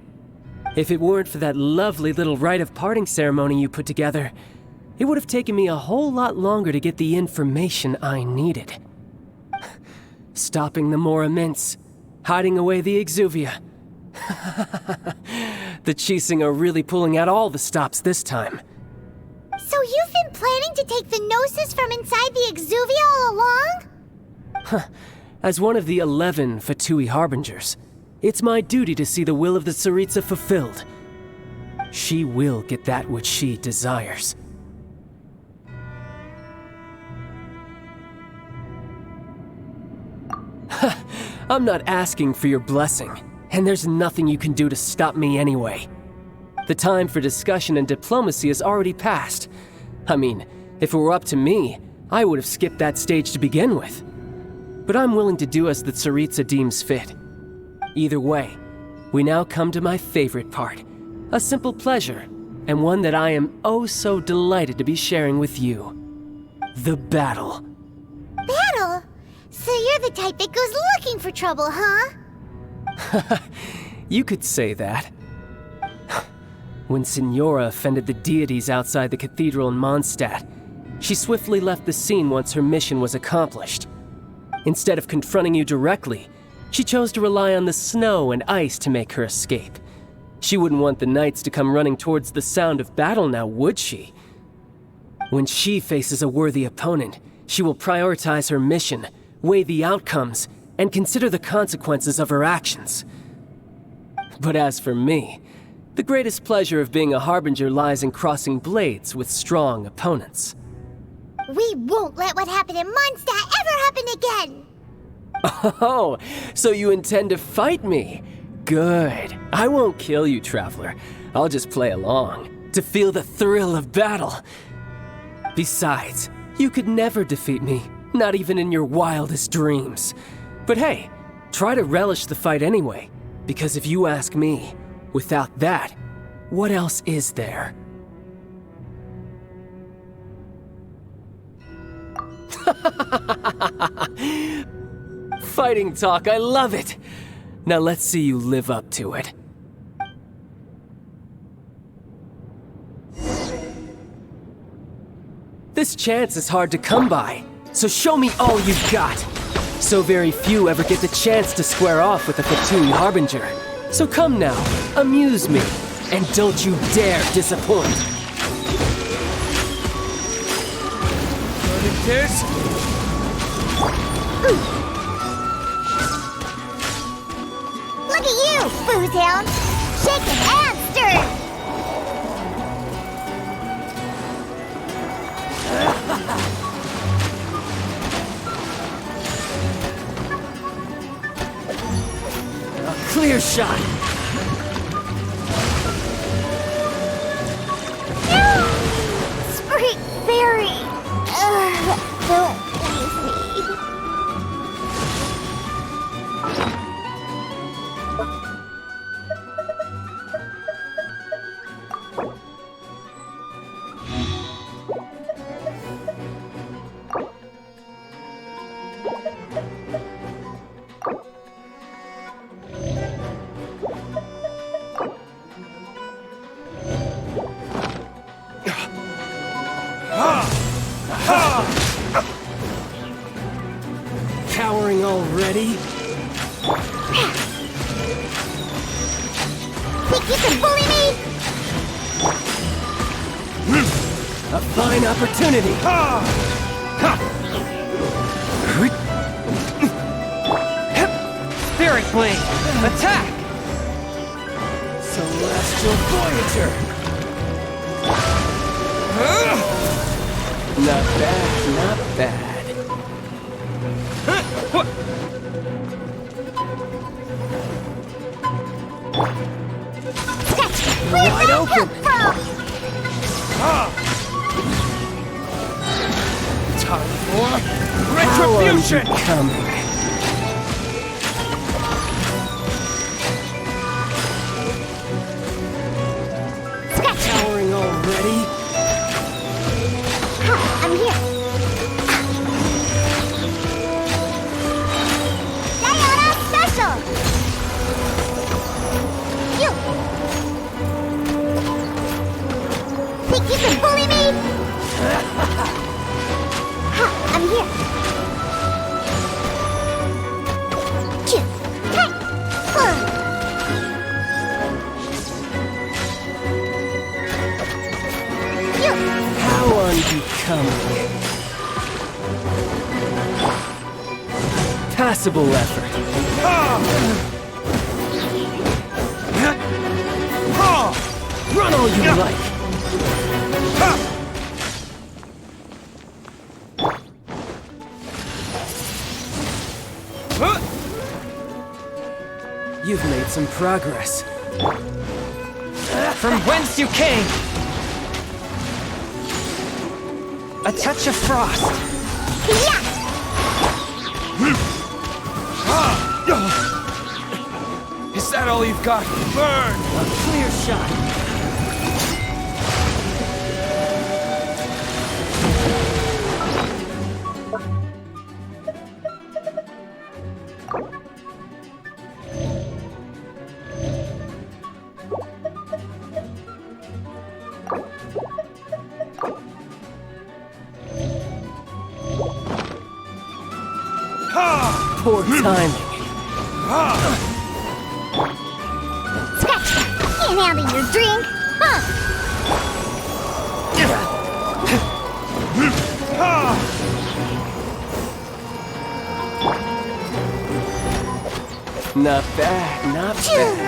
If it weren't for that lovely little rite of parting ceremony you put together, it would have taken me a whole lot longer to get the information I needed. Stopping the Mora mints, hiding away the Exuvia. The Chising are really pulling out all the stops this time. So you've been planning to take the Gnosis from inside the Exuvia all along? As one of the 11 Fatui Harbingers, it's my duty to see the will of the Tsaritsa fulfilled. She will get that which she desires. I'm not asking for your blessing, and there's nothing you can do to stop me anyway. The time for discussion and diplomacy has already passed. I mean, if it were up to me, I would have skipped that stage to begin with. But I'm willing to do as the Tsaritsa deems fit. Either way, we now come to my favorite part. A simple pleasure, and one that I am oh so delighted to be sharing with you. The battle. Battle? So you're the type that goes looking for trouble, huh? You could say that. When Signora offended the deities outside the cathedral in Mondstadt, she swiftly left the scene once her mission was accomplished. Instead of confronting you directly, she chose to rely on the snow and ice to make her escape. She wouldn't want the knights to come running towards the sound of battle now, would she? When she faces a worthy opponent, she will prioritize her mission, weigh the outcomes, and consider the consequences of her actions. But as for me, the greatest pleasure of being a Harbinger lies in crossing blades with strong opponents. We won't let what happened in Mondstadt ever happen again! Oh, so you intend to fight me? Good. I won't kill you, Traveler. I'll just play along, to feel the thrill of battle. Besides, you could never defeat me, not even in your wildest dreams. But hey, try to relish the fight anyway, because if you ask me, without that, what else is there? Fighting talk, I love it! Now let's see you live up to it. This chance is hard to come by, so show me all you've got. So very few ever get the chance to square off with a Fatui Harbinger. So come now, amuse me, and don't you dare disappoint. Look at you, Foozhound! Shaking and stirring! A clear shot! Spring Fairy! Don't leave me. Cowering already? Think you can bully me? A fine opportunity! Spirit Blade! Attack! Celestial Voyager! Not bad, not bad. Wide open! Time for Retribution! retribution! Coming. Cowering already? I'm here. Diana Special! You! Think you can bully me? I'm here. Choo! Hey! You! How unbecoming. Passable effort. Run all you like. You've made some progress. From whence you came! A touch of frost! Yeah! Is that all you've got? Burn! A clear shot. Poor timing. Scratch! Can't handle your drink! Huh! Not bad, not bad.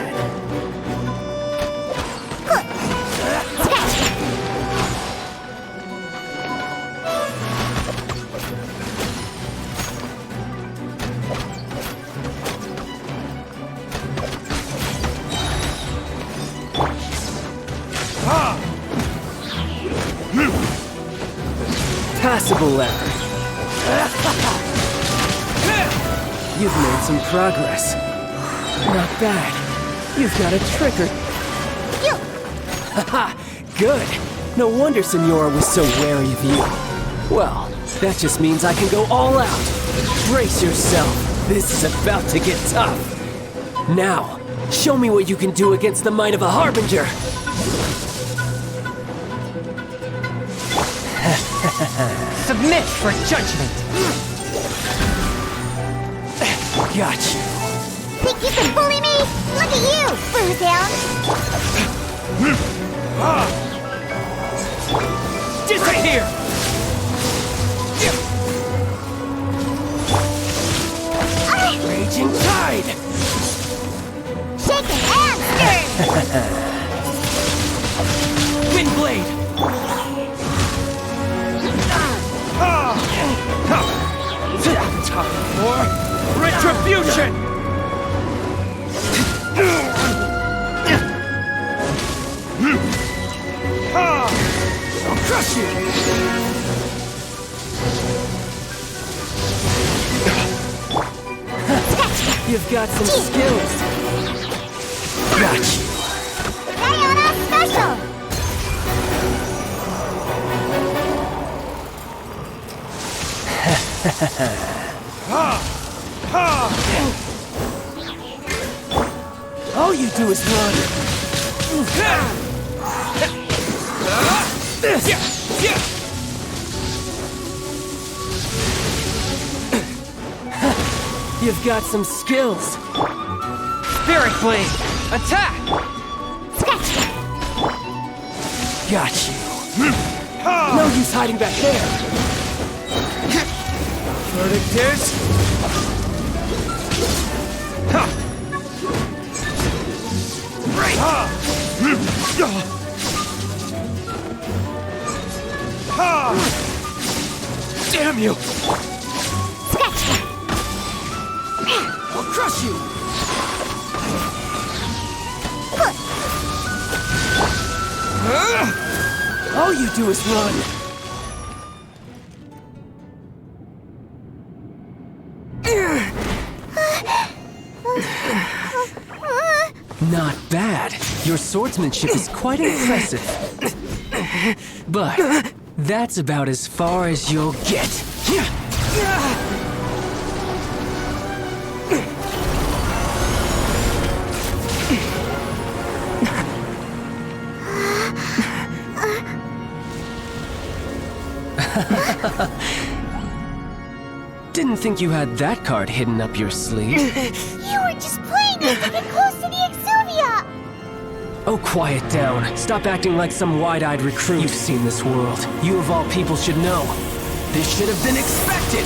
Passable effort. You've made some progress. Not bad. You've got a trigger. You! Haha, good. No wonder Senora was so wary of you. Well, that just means I can go all out. Brace yourself. This is about to get tough. Now, show me what you can do against the might of a Harbinger. Submit for judgment! Gotcha! Think you can bully me? Look at you, Osial! Disappear! Raging tide! Shaking and Windblade! Time for retribution! I'll crush you! You've got some skills. Got you. Diana Special! All you do is run. You've got some skills. Spirit Blade, attack! Got you. No use hiding back there. Verdict is... Damn you! I'll crush you! All you do is run! Not bad. Your swordsmanship is quite impressive. But that's about as far as you'll get. Didn't think you had that card hidden up your sleeve. You were just playing this to get close to the Exuvia! Oh, quiet down. Stop acting like some wide-eyed recruit. You've seen this world. You of all people should know. This should have been expected!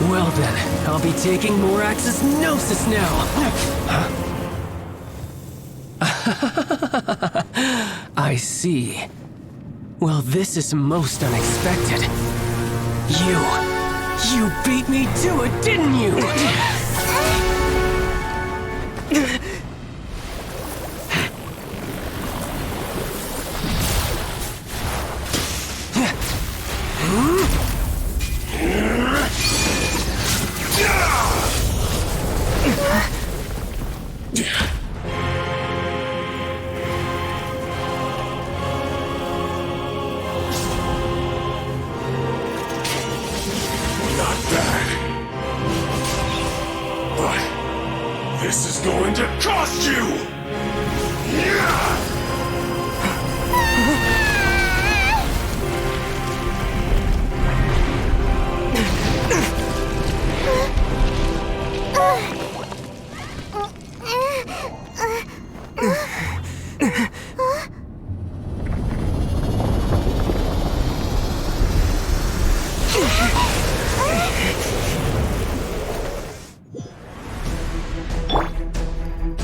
Well then, I'll be taking Morax's Gnosis now! I see. Well, this is most unexpected. You beat me to it, didn't you? Not bad. But this is going to cost you!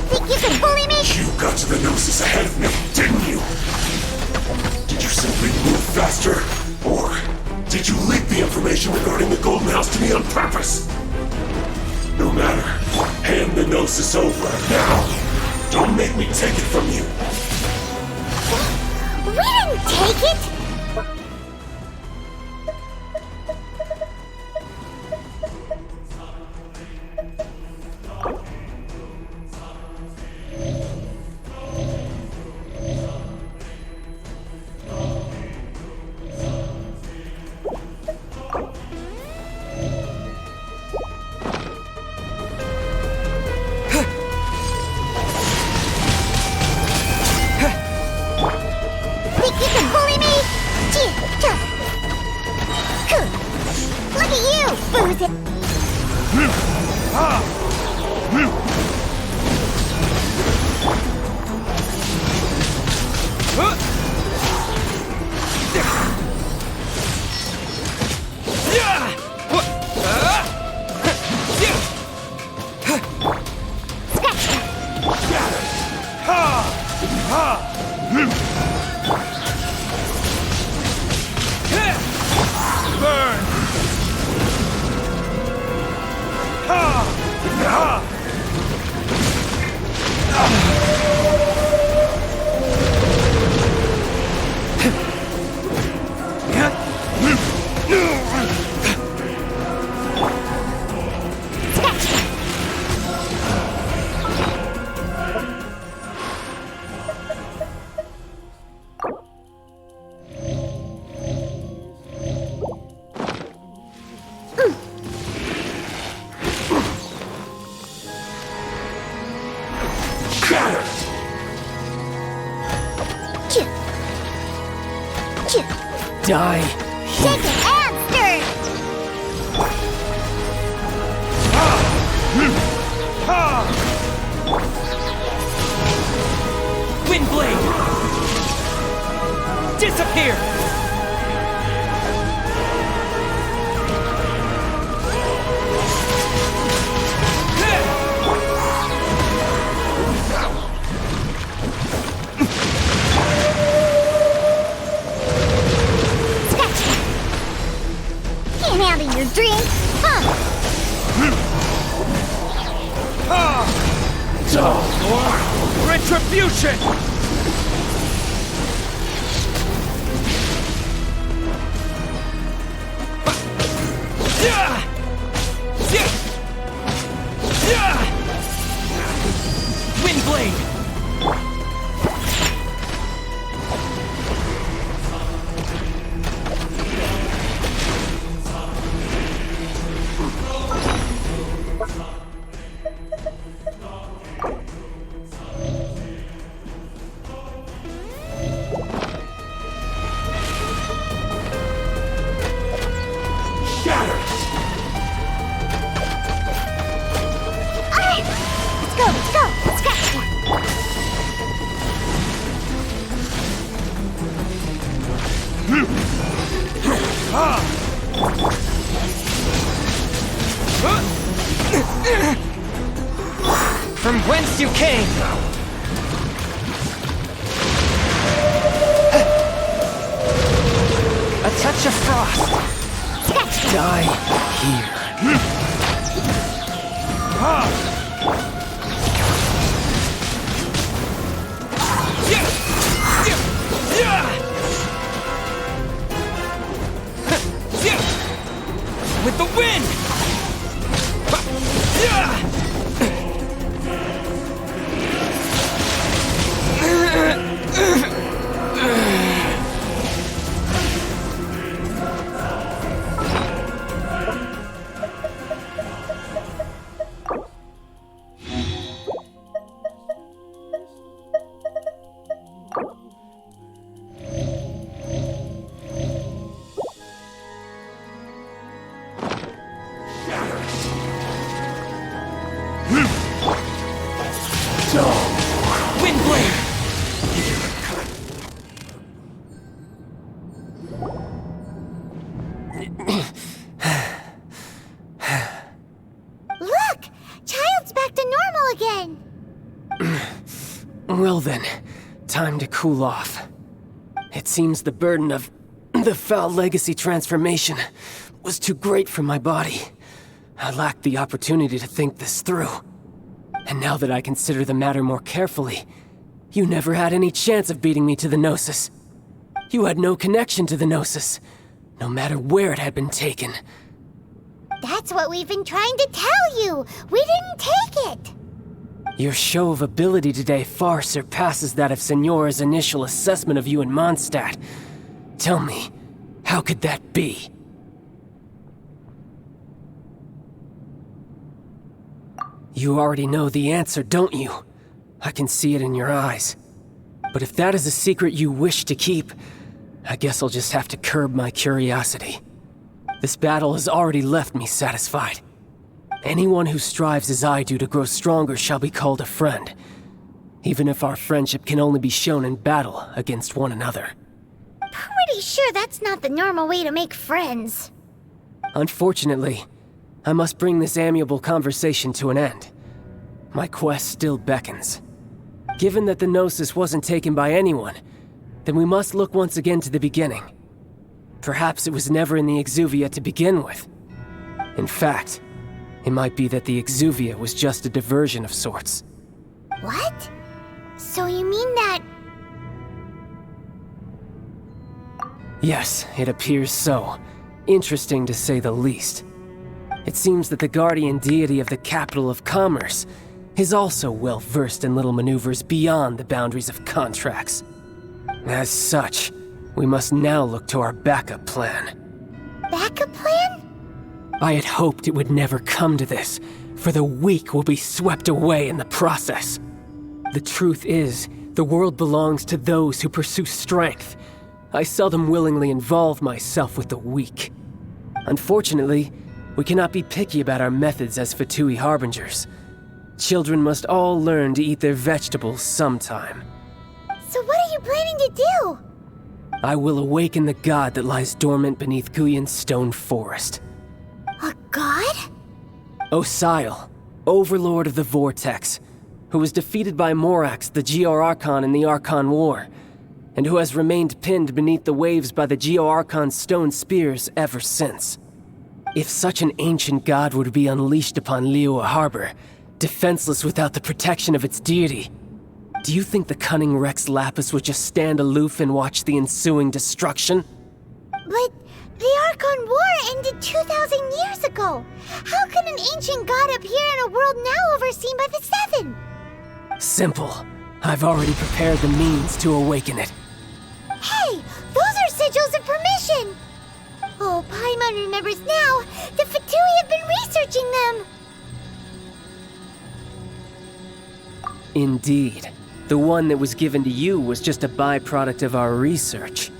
Think you can bully me? You got to the Gnosis ahead of me, didn't you? Did you simply move faster? Or did you leak the information regarding the Golden House to me on purpose? No matter. Hand the Gnosis over now. Don't make me take it from you. We didn't take it! Shatter! Die. Shaken and stirred! Windblade! Disappear! Can't handle your drink, huh? Retribution! Windblade! Alright! Let's go, let's go! Let's scratch ya! From whence you came! A touch of frost! Scratch ya! Die here. With the wind! Windblade! Look! Childe's back to normal again! Well then, time to cool off. It seems the burden of the foul legacy transformation was too great for my body. I lacked the opportunity to think this through. And now that I consider the matter more carefully, you never had any chance of beating me to the Gnosis. You had no connection to the Gnosis, no matter where it had been taken. That's what we've been trying to tell you! We didn't take it! Your show of ability today far surpasses that of Signora's initial assessment of you in Mondstadt. Tell me, how could that be? You already know the answer, don't you? I can see it in your eyes. But if that is a secret you wish to keep, I guess I'll just have to curb my curiosity. This battle has already left me satisfied. Anyone who strives as I do to grow stronger shall be called a friend, even if our friendship can only be shown in battle against one another. Pretty sure that's not the normal way to make friends. Unfortunately, I must bring this amiable conversation to an end. My quest still beckons. Given that the Gnosis wasn't taken by anyone, then we must look once again to the beginning. Perhaps it was never in the Exuvia to begin with. In fact, it might be that the Exuvia was just a diversion of sorts. What? So you mean that... Yes, it appears so. Interesting to say the least. It seems that the guardian deity of the capital of commerce is also well versed in little maneuvers beyond the boundaries of contracts. As such, we must now look to our backup plan. Backup plan? I had hoped it would never come to this, for the weak will be swept away in the process. The truth is, the world belongs to those who pursue strength. I seldom willingly involve myself with the weak. Unfortunately, we cannot be picky about our methods as Fatui Harbingers. Children must all learn to eat their vegetables sometime. So what are you planning to do? I will awaken the god that lies dormant beneath Guyan's stone forest. A god? Osial, Overlord of the Vortex, who was defeated by Morax, the Geo-Archon in the Archon War, and who has remained pinned beneath the waves by the Geo-Archon's stone spears ever since. If such an ancient god would be unleashed upon Liyue Harbor, defenseless without the protection of its deity, do you think the cunning Rex Lapis would just stand aloof and watch the ensuing destruction? But the Archon War ended 2,000 years ago. How can an ancient god appear in a world now overseen by the Seven? Simple. I've already prepared the means to awaken it. Hey, those are sigils of permission! Oh, Paimon remembers now. The Fatui have been researching them. Indeed. The one that was given to you was just a byproduct of our research.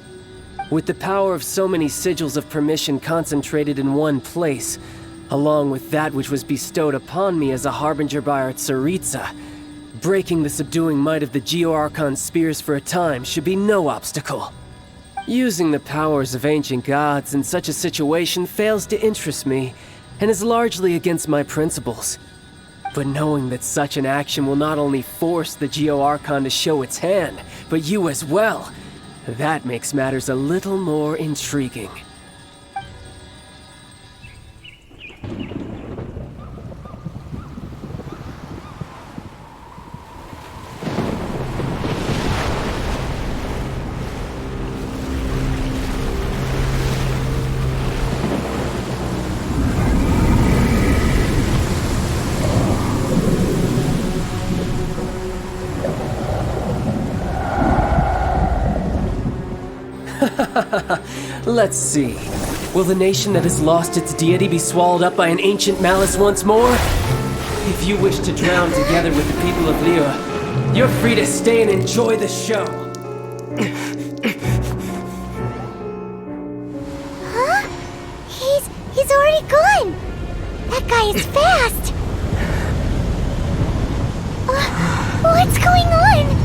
With the power of so many sigils of permission concentrated in one place, along with that which was bestowed upon me as a harbinger by our Tsaritsa, breaking the subduing might of the Geo-Archon spears for a time should be no obstacle. Using the powers of ancient gods in such a situation fails to interest me, and is largely against my principles. But knowing that such an action will not only force the Geo-Archon to show its hand, but you as well, that makes matters a little more intriguing. Let's see. Will the nation that has lost its deity be swallowed up by an ancient malice once more? If you wish to drown together with the people of Liyue, you're free to stay and enjoy the show. Huh? He's already gone. That guy is fast. What's going on?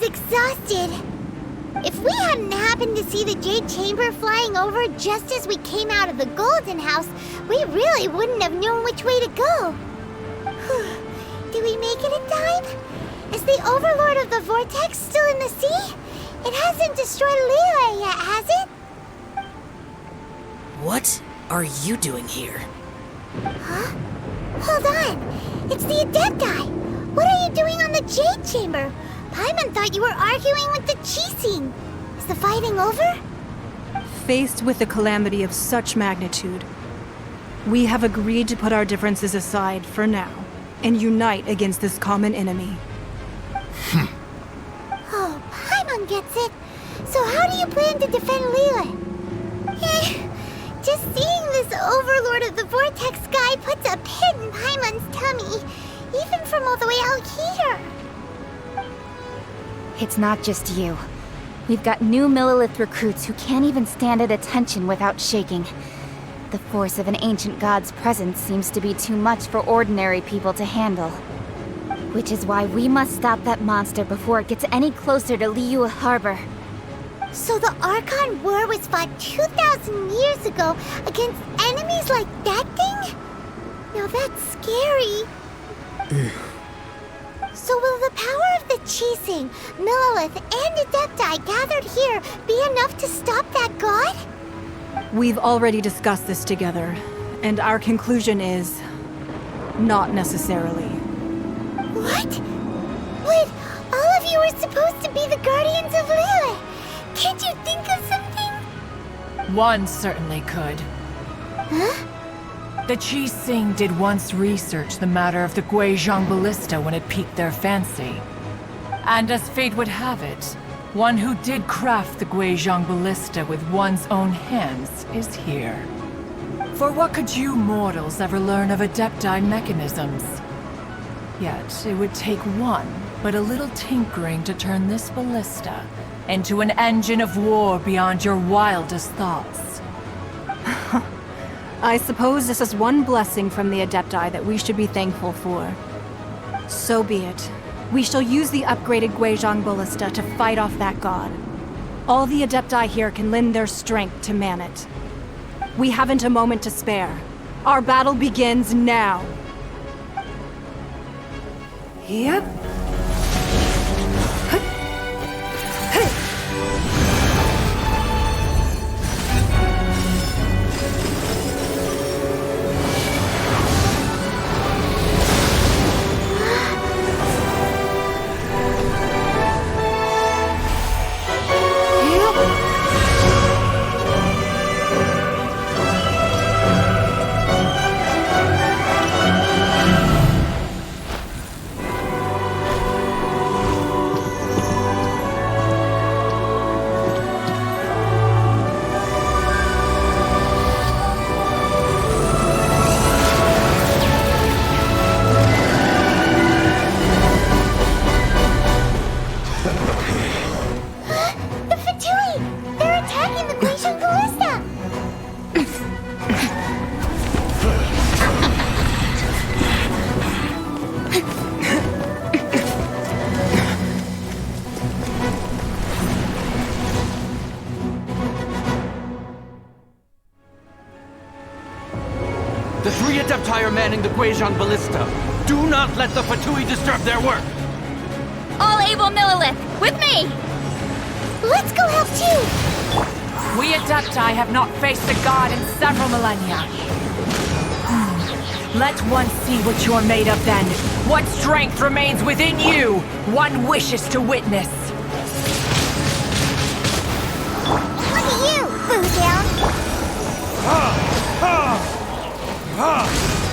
Exhausted. If we hadn't happened to see the Jade Chamber flying over just as we came out of the Golden House, we really wouldn't have known which way to go. Did we make it in time? Is the Overlord of the Vortex still in the sea? It hasn't destroyed Liyue yet, has it? What are you doing here? Huh? Hold on. It's the Adepti. What are you doing on the Jade Chamber? Paimon thought you were arguing with the Chising. Is the fighting over? Faced with a calamity of such magnitude, we have agreed to put our differences aside for now and unite against this common enemy. Oh, Paimon gets it. So how do you plan to defend Liyue? Just seeing this Overlord of the Vortex guy puts a pit in Paimon's tummy, even from all the way out here. It's not just you. We've got new Millilith recruits who can't even stand at attention without shaking. The force of an ancient god's presence seems to be too much for ordinary people to handle. Which is why we must stop that monster before it gets any closer to Liyue Harbor. So the Archon War was fought 2,000 years ago against enemies like that thing? Now that's scary. So will the power of the Chising, Millelith, and Adepti gathered here be enough to stop that god? We've already discussed this together, and our conclusion is... not necessarily. What? Wait, all of you are supposed to be the guardians of Lilith. Can't you think of something? One certainly could. Huh? The Chising did once research the matter of the Guizhong Ballista when it piqued their fancy. And as fate would have it, one who did craft the Guizhong Ballista with one's own hands is here. For what could you mortals ever learn of Adepti mechanisms? Yet, it would take one, but a little tinkering to turn this ballista into an engine of war beyond your wildest thoughts. I suppose this is one blessing from the Adepti that we should be thankful for. So be it. We shall use the upgraded Guizhong Ballista to fight off that god. All the Adepti here can lend their strength to man it. We haven't a moment to spare. Our battle begins now. Yep. The three Adepti are manning the Guizhong Ballista. Do not let the Fatui disturb their work! All able Millelith, with me! Let's go help too! We Adepti have not faced a god in several millennia. Let one see what you're made of then. What strength remains within you, one wishes to witness. Look at you, Osial!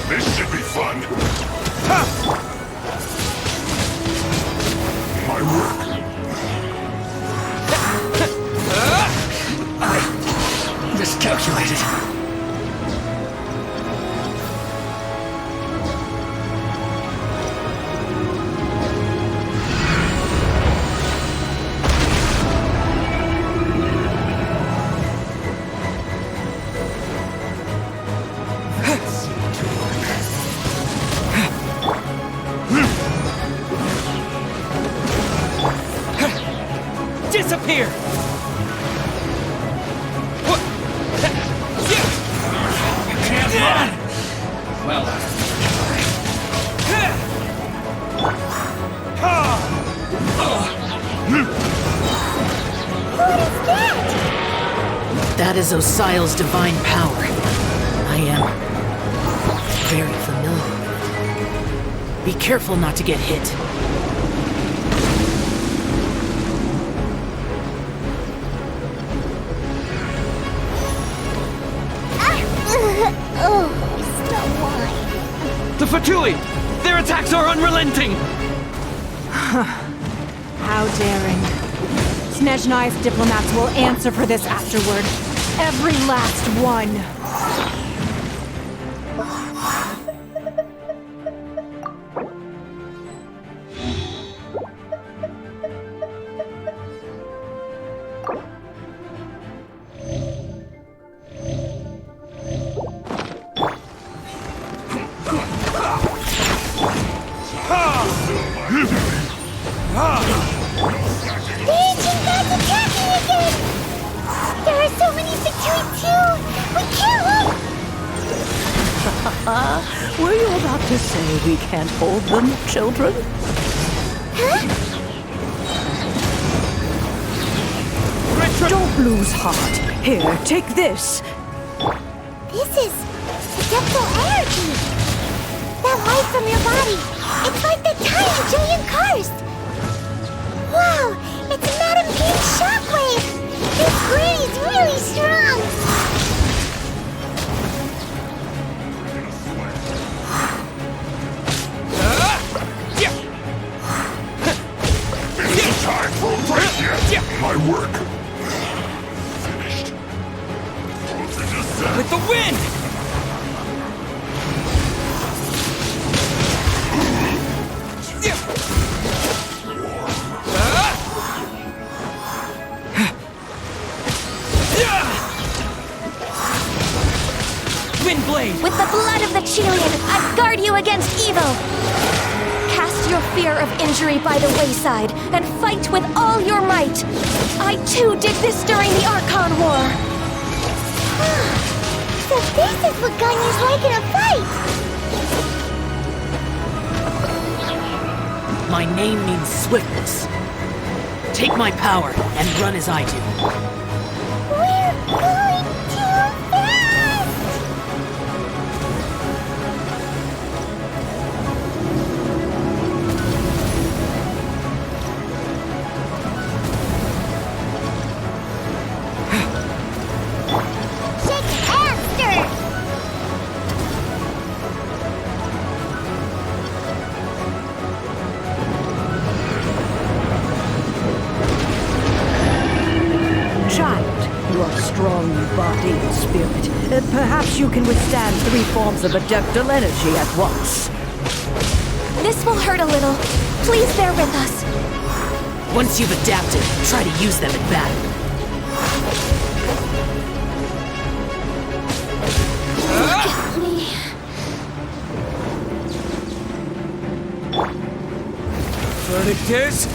This should be fun. My work. I miscalculated. Disappear! Well, That is Osial's divine power. I am very familiar with it. Be careful not to get hit. Oh, still why? the Fatui! Their attacks are unrelenting! How daring. Snezhnai's diplomats will answer for this afterward. Every last one. The ancient god's attacking again! There are so many Fatui too! We can't Were you about to say we can't hold them, children? Huh? lose heart. Here, take this. This is adeptal energy. That light from your body. It's like the tiny giant karst. Wow, it's Madame King's shockwave. This granny's really strong. It's time for a break yet. My work finished. With the wind! Windblade! With the blood of the Childe, I guard you against evil! Cast your fear of injury by the wayside, and fight with all your might! I too did this during the Archon War! So this is what Ganyu's like in a fight! My name means swiftness. Take my power and run as I do. We're going too fast! Shake faster! Child, you are strong in body and spirit. Perhaps you can withstand 3 forms of adeptal energy at once. This will hurt a little. Please bear with us. Once you've adapted, try to use them in battle. Verdict is...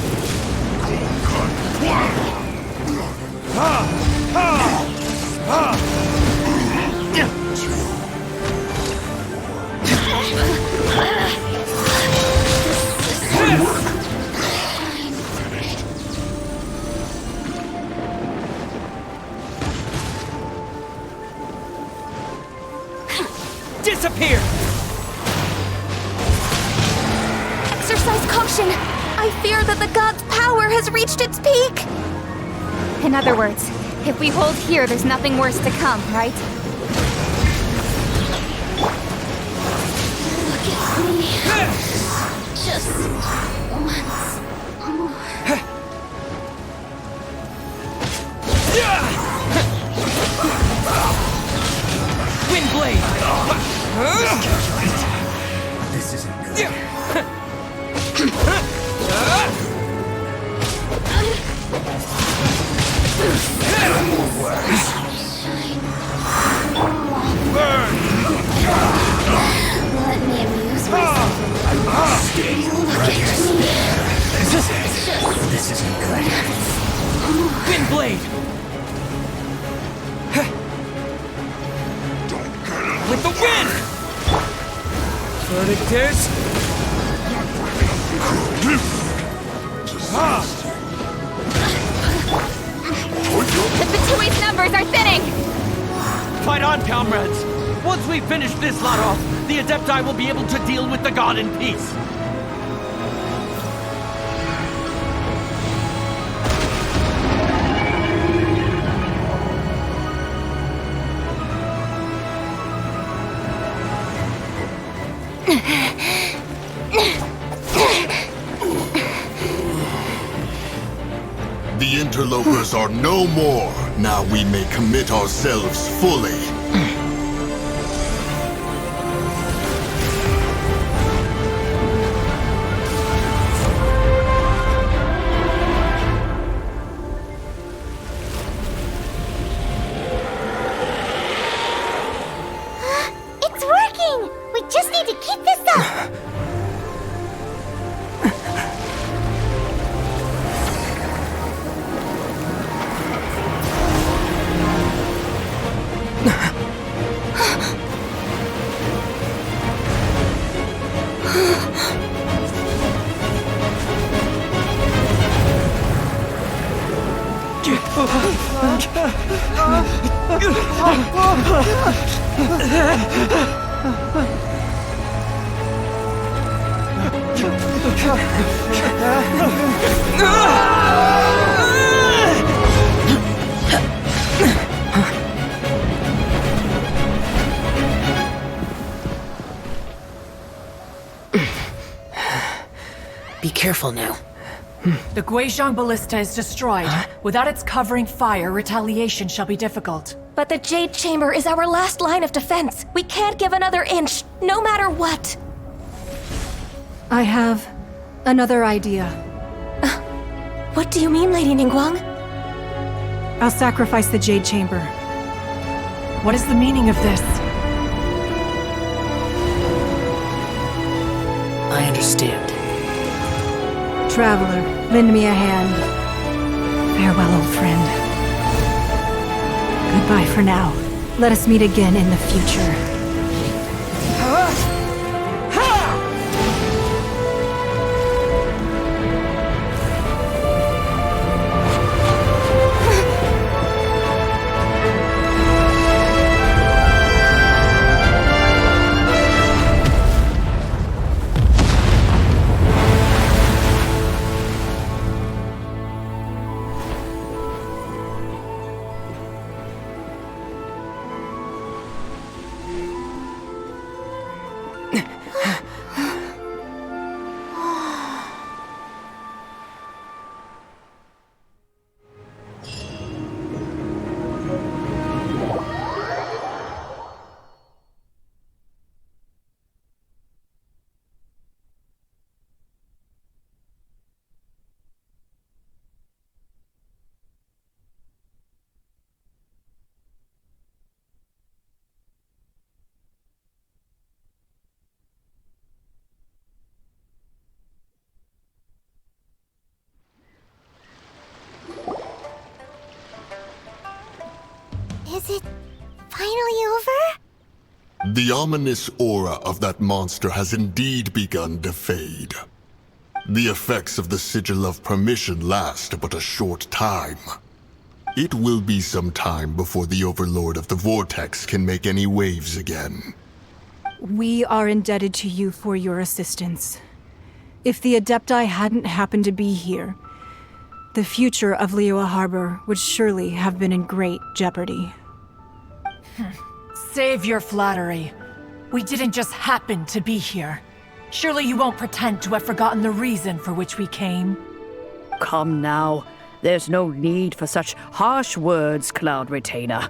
Disappear! Exercise caution! I fear that the god's power has reached its peak! In other words, if we hold here, there's nothing worse to come, right? Look at me. Just once more. Windblade! This isn't good. Let me amuse myself. Look at me. This isn't good. Windblade! With the wind! Verdict is... The Batui's numbers are thinning! Fight on, comrades! Once we finish this lot off, the Adepti will be able to deal with the god in peace. The interlopers are no more. Now we may commit ourselves fully. It's working! We just need to keep this up! Be careful now. The Guizhong Ballista is destroyed. Without its covering fire, retaliation shall be difficult. But the Jade Chamber is our last line of defense. We can't give another inch, no matter what. I have another idea. What do you mean, Lady Ningguang? I'll sacrifice the Jade Chamber. What is the meaning of this? I understand. Traveler, lend me a hand. Farewell, old friend. Goodbye for now. Let us meet again in the future. Is it finally over? The ominous aura of that monster has indeed begun to fade. The effects of the Sigil of Permission last but a short time. It will be some time before the Overlord of the Vortex can make any waves again. We are indebted to you for your assistance. If the Adepti hadn't happened to be here, the future of Liyue Harbor would surely have been in great jeopardy. Save your flattery. We didn't just happen to be here. Surely you won't pretend to have forgotten the reason for which we came. Come now. There's no need for such harsh words, Cloud Retainer.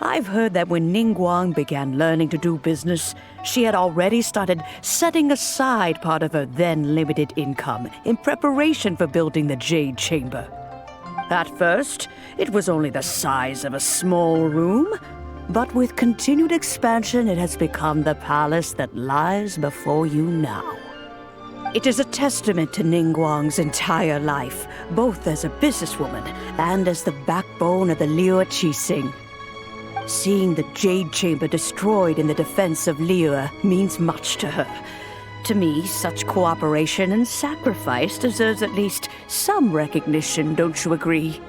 I've heard that when Ningguang began learning to do business, she had already started setting aside part of her then limited income in preparation for building the Jade Chamber. At first, it was only the size of a small room, but with continued expansion, it has become the palace that lies before you now. It is a testament to Ningguang's entire life, both as a businesswoman and as the backbone of the Liyue Qixing. Seeing the Jade Chamber destroyed in the defense of Liyue means much to her. To me, such cooperation and sacrifice deserves at least some recognition, don't you agree?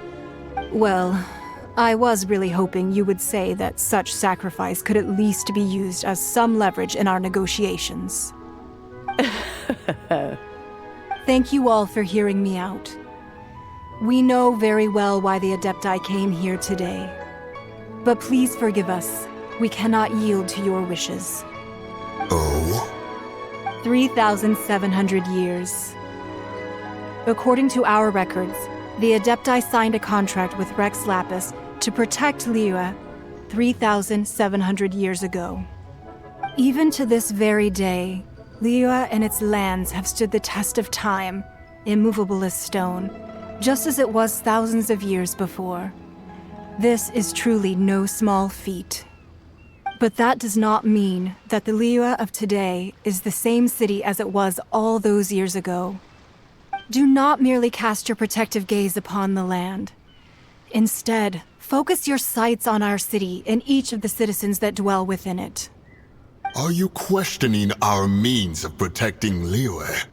Well, I was really hoping you would say that such sacrifice could at least be used as some leverage in our negotiations. Thank you all for hearing me out. We know very well why the Adepti came here today. But please forgive us. We cannot yield to your wishes. Oh? 3,700 years. According to our records, the Adepti signed a contract with Rex Lapis to protect Liyue 3,700 years ago. Even to this very day, Liyue and its lands have stood the test of time, immovable as stone, just as it was thousands of years before. This is truly no small feat. But that does not mean that the Liyue of today is the same city as it was all those years ago. Do not merely cast your protective gaze upon the land. Instead, focus your sights on our city and each of the citizens that dwell within it. Are you questioning our means of protecting Liyue?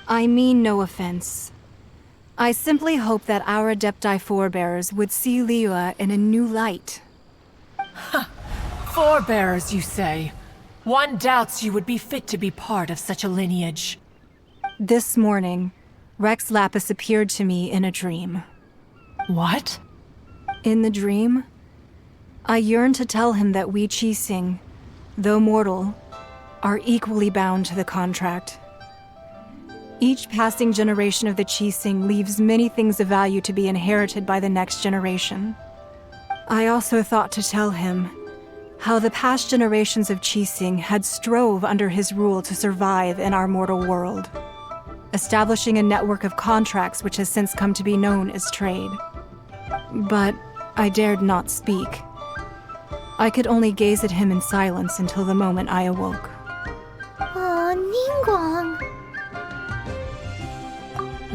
I mean no offense. I simply hope that our Adepti forebears would see Liyue in a new light. Forebears, you say? One doubts you would be fit to be part of such a lineage. This morning, Rex Lapis appeared to me in a dream. What? In the dream, I yearned to tell him that we Qixing, though mortal, are equally bound to the contract. Each passing generation of the Qixing leaves many things of value to be inherited by the next generation. I also thought to tell him how the past generations of Qixing had strove under his rule to survive in our mortal world, establishing a network of contracts which has since come to be known as trade. But I dared not speak. I could only gaze at him in silence until the moment I awoke. Oh, Ningguang.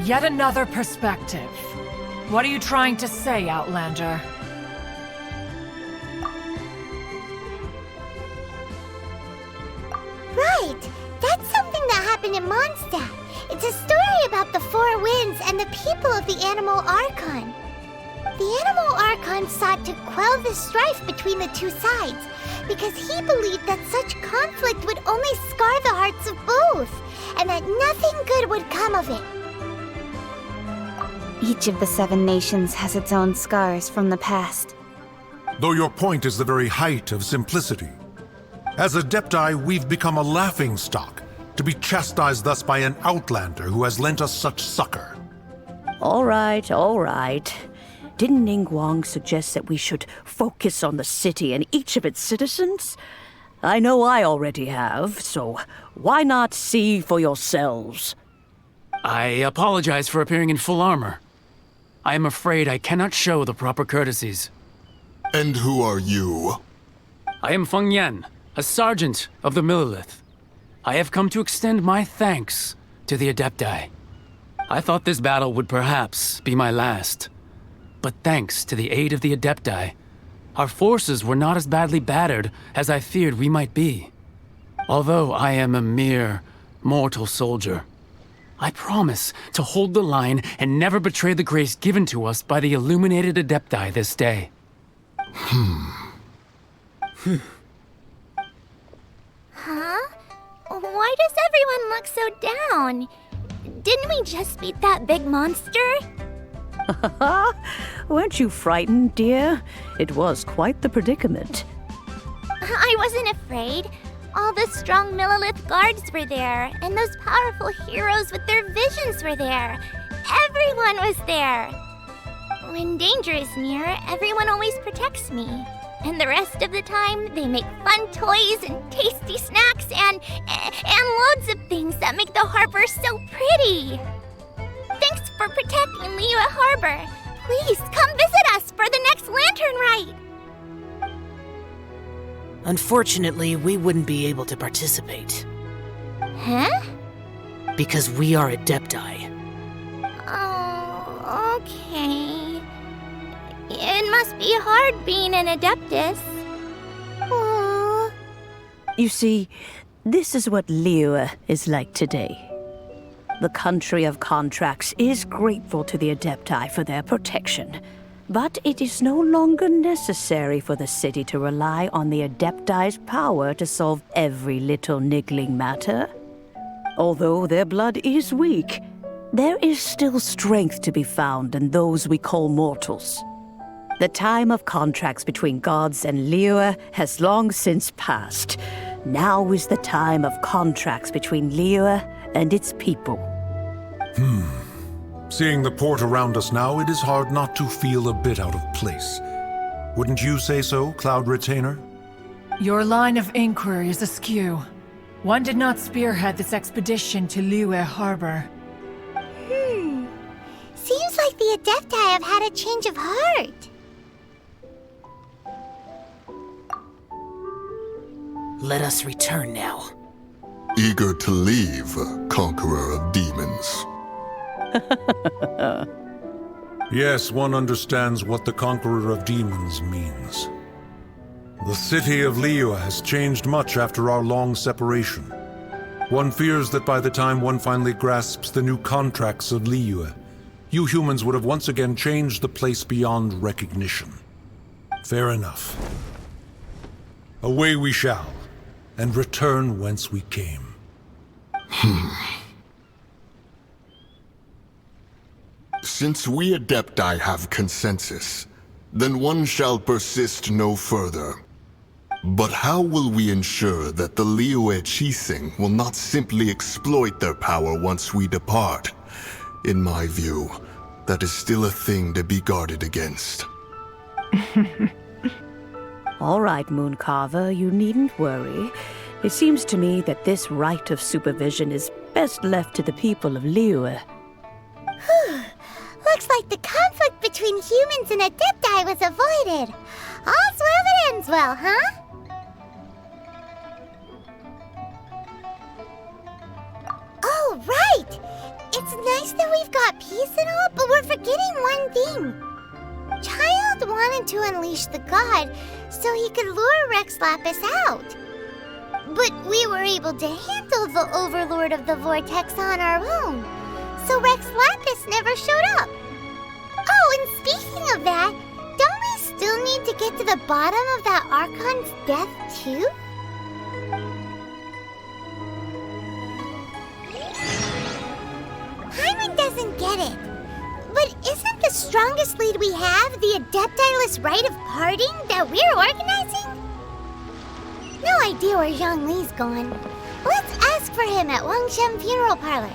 Yet another perspective. What are you trying to say, Outlander? Right! That's something that happened in Mondstadt. It's a story about the Four Winds and the people of the Animal Archon. The Animal Archon sought to quell the strife between the two sides, because he believed that such conflict would only scar the hearts of both, and that nothing good would come of it. Each of the 7 nations has its own scars from the past. Though your point is the very height of simplicity. As Adepti, we've become a laughingstock, to be chastised thus by an outlander who has lent us such succor. All right, all right. Didn't Ningguang suggest that we should focus on the city and each of its citizens? I know I already have, so why not see for yourselves? I apologize for appearing in full armor. I am afraid I cannot show the proper courtesies. And who are you? I am Feng Yan, a sergeant of the Millelith. I have come to extend my thanks to the Adepti. I thought this battle would perhaps be my last. But thanks to the aid of the Adepti, our forces were not as badly battered as I feared we might be. Although I am a mere mortal soldier, I promise to hold the line and never betray the grace given to us by the illuminated Adepti this day. Huh? Why does everyone look so down? Didn't we just beat that big monster? Weren't you frightened, dear? It was quite the predicament. I wasn't afraid. All the strong Millelith guards were there, and those powerful heroes with their visions were there. Everyone was there. When danger is near, everyone always protects me. And the rest of the time, they make fun toys and tasty snacks and loads of things that make the harbor so pretty. Thanks for protecting Liyue Harbor. Please come visit us for the next lantern rite. Unfortunately, we wouldn't be able to participate. Huh? Because we are Adepti. Oh, okay. It must be hard being an Adeptus. Aww. You see, this is what Liyue is like today. The country of contracts is grateful to the Adepti for their protection, but it is no longer necessary for the city to rely on the Adepti's power to solve every little niggling matter. Although their blood is weak, there is still strength to be found in those we call mortals. The time of contracts between gods and Liyue has long since passed. Now is the time of contracts between Liyue and its people. Seeing the port around us now, it is hard not to feel a bit out of place. Wouldn't you say so, Cloud Retainer? Your line of inquiry is askew. One did not spearhead this expedition to Liyue Harbor. Seems like the Adepti have had a change of heart. Let us return now. Eager to leave, Conqueror of Demons. Yes, one understands what the Conqueror of Demons means. The city of Liyue has changed much after our long separation. One fears that by the time one finally grasps the new contracts of Liyue, you humans would have once again changed the place beyond recognition. Fair enough. Away we shall, and return whence we came. Since we Adepti have consensus, then one shall persist no further. But how will we ensure that the Liyue Qixing will not simply exploit their power once we depart? In my view, that is still a thing to be guarded against. All right, Mooncarver, you needn't worry. It seems to me that this right of supervision is best left to the people of Liyue. Looks like the conflict between humans and Adepti was avoided. All's well that ends well, huh? Oh, right! It's nice that we've got peace and all, but we're forgetting one thing. Childe wanted to unleash the god so he could lure Rex Lapis out. But we were able to handle the Overlord of the Vortex on our own, so Rex Lapis never showed up. Oh, and speaking of that, don't we still need to get to the bottom of that Archon's death, too? Hyman doesn't get it. But isn't the strongest lead we have the Adepti-less rite of parting that we're organizing? No idea where Zhongli's gone. Let's ask for him at Wangshem Funeral Parlor.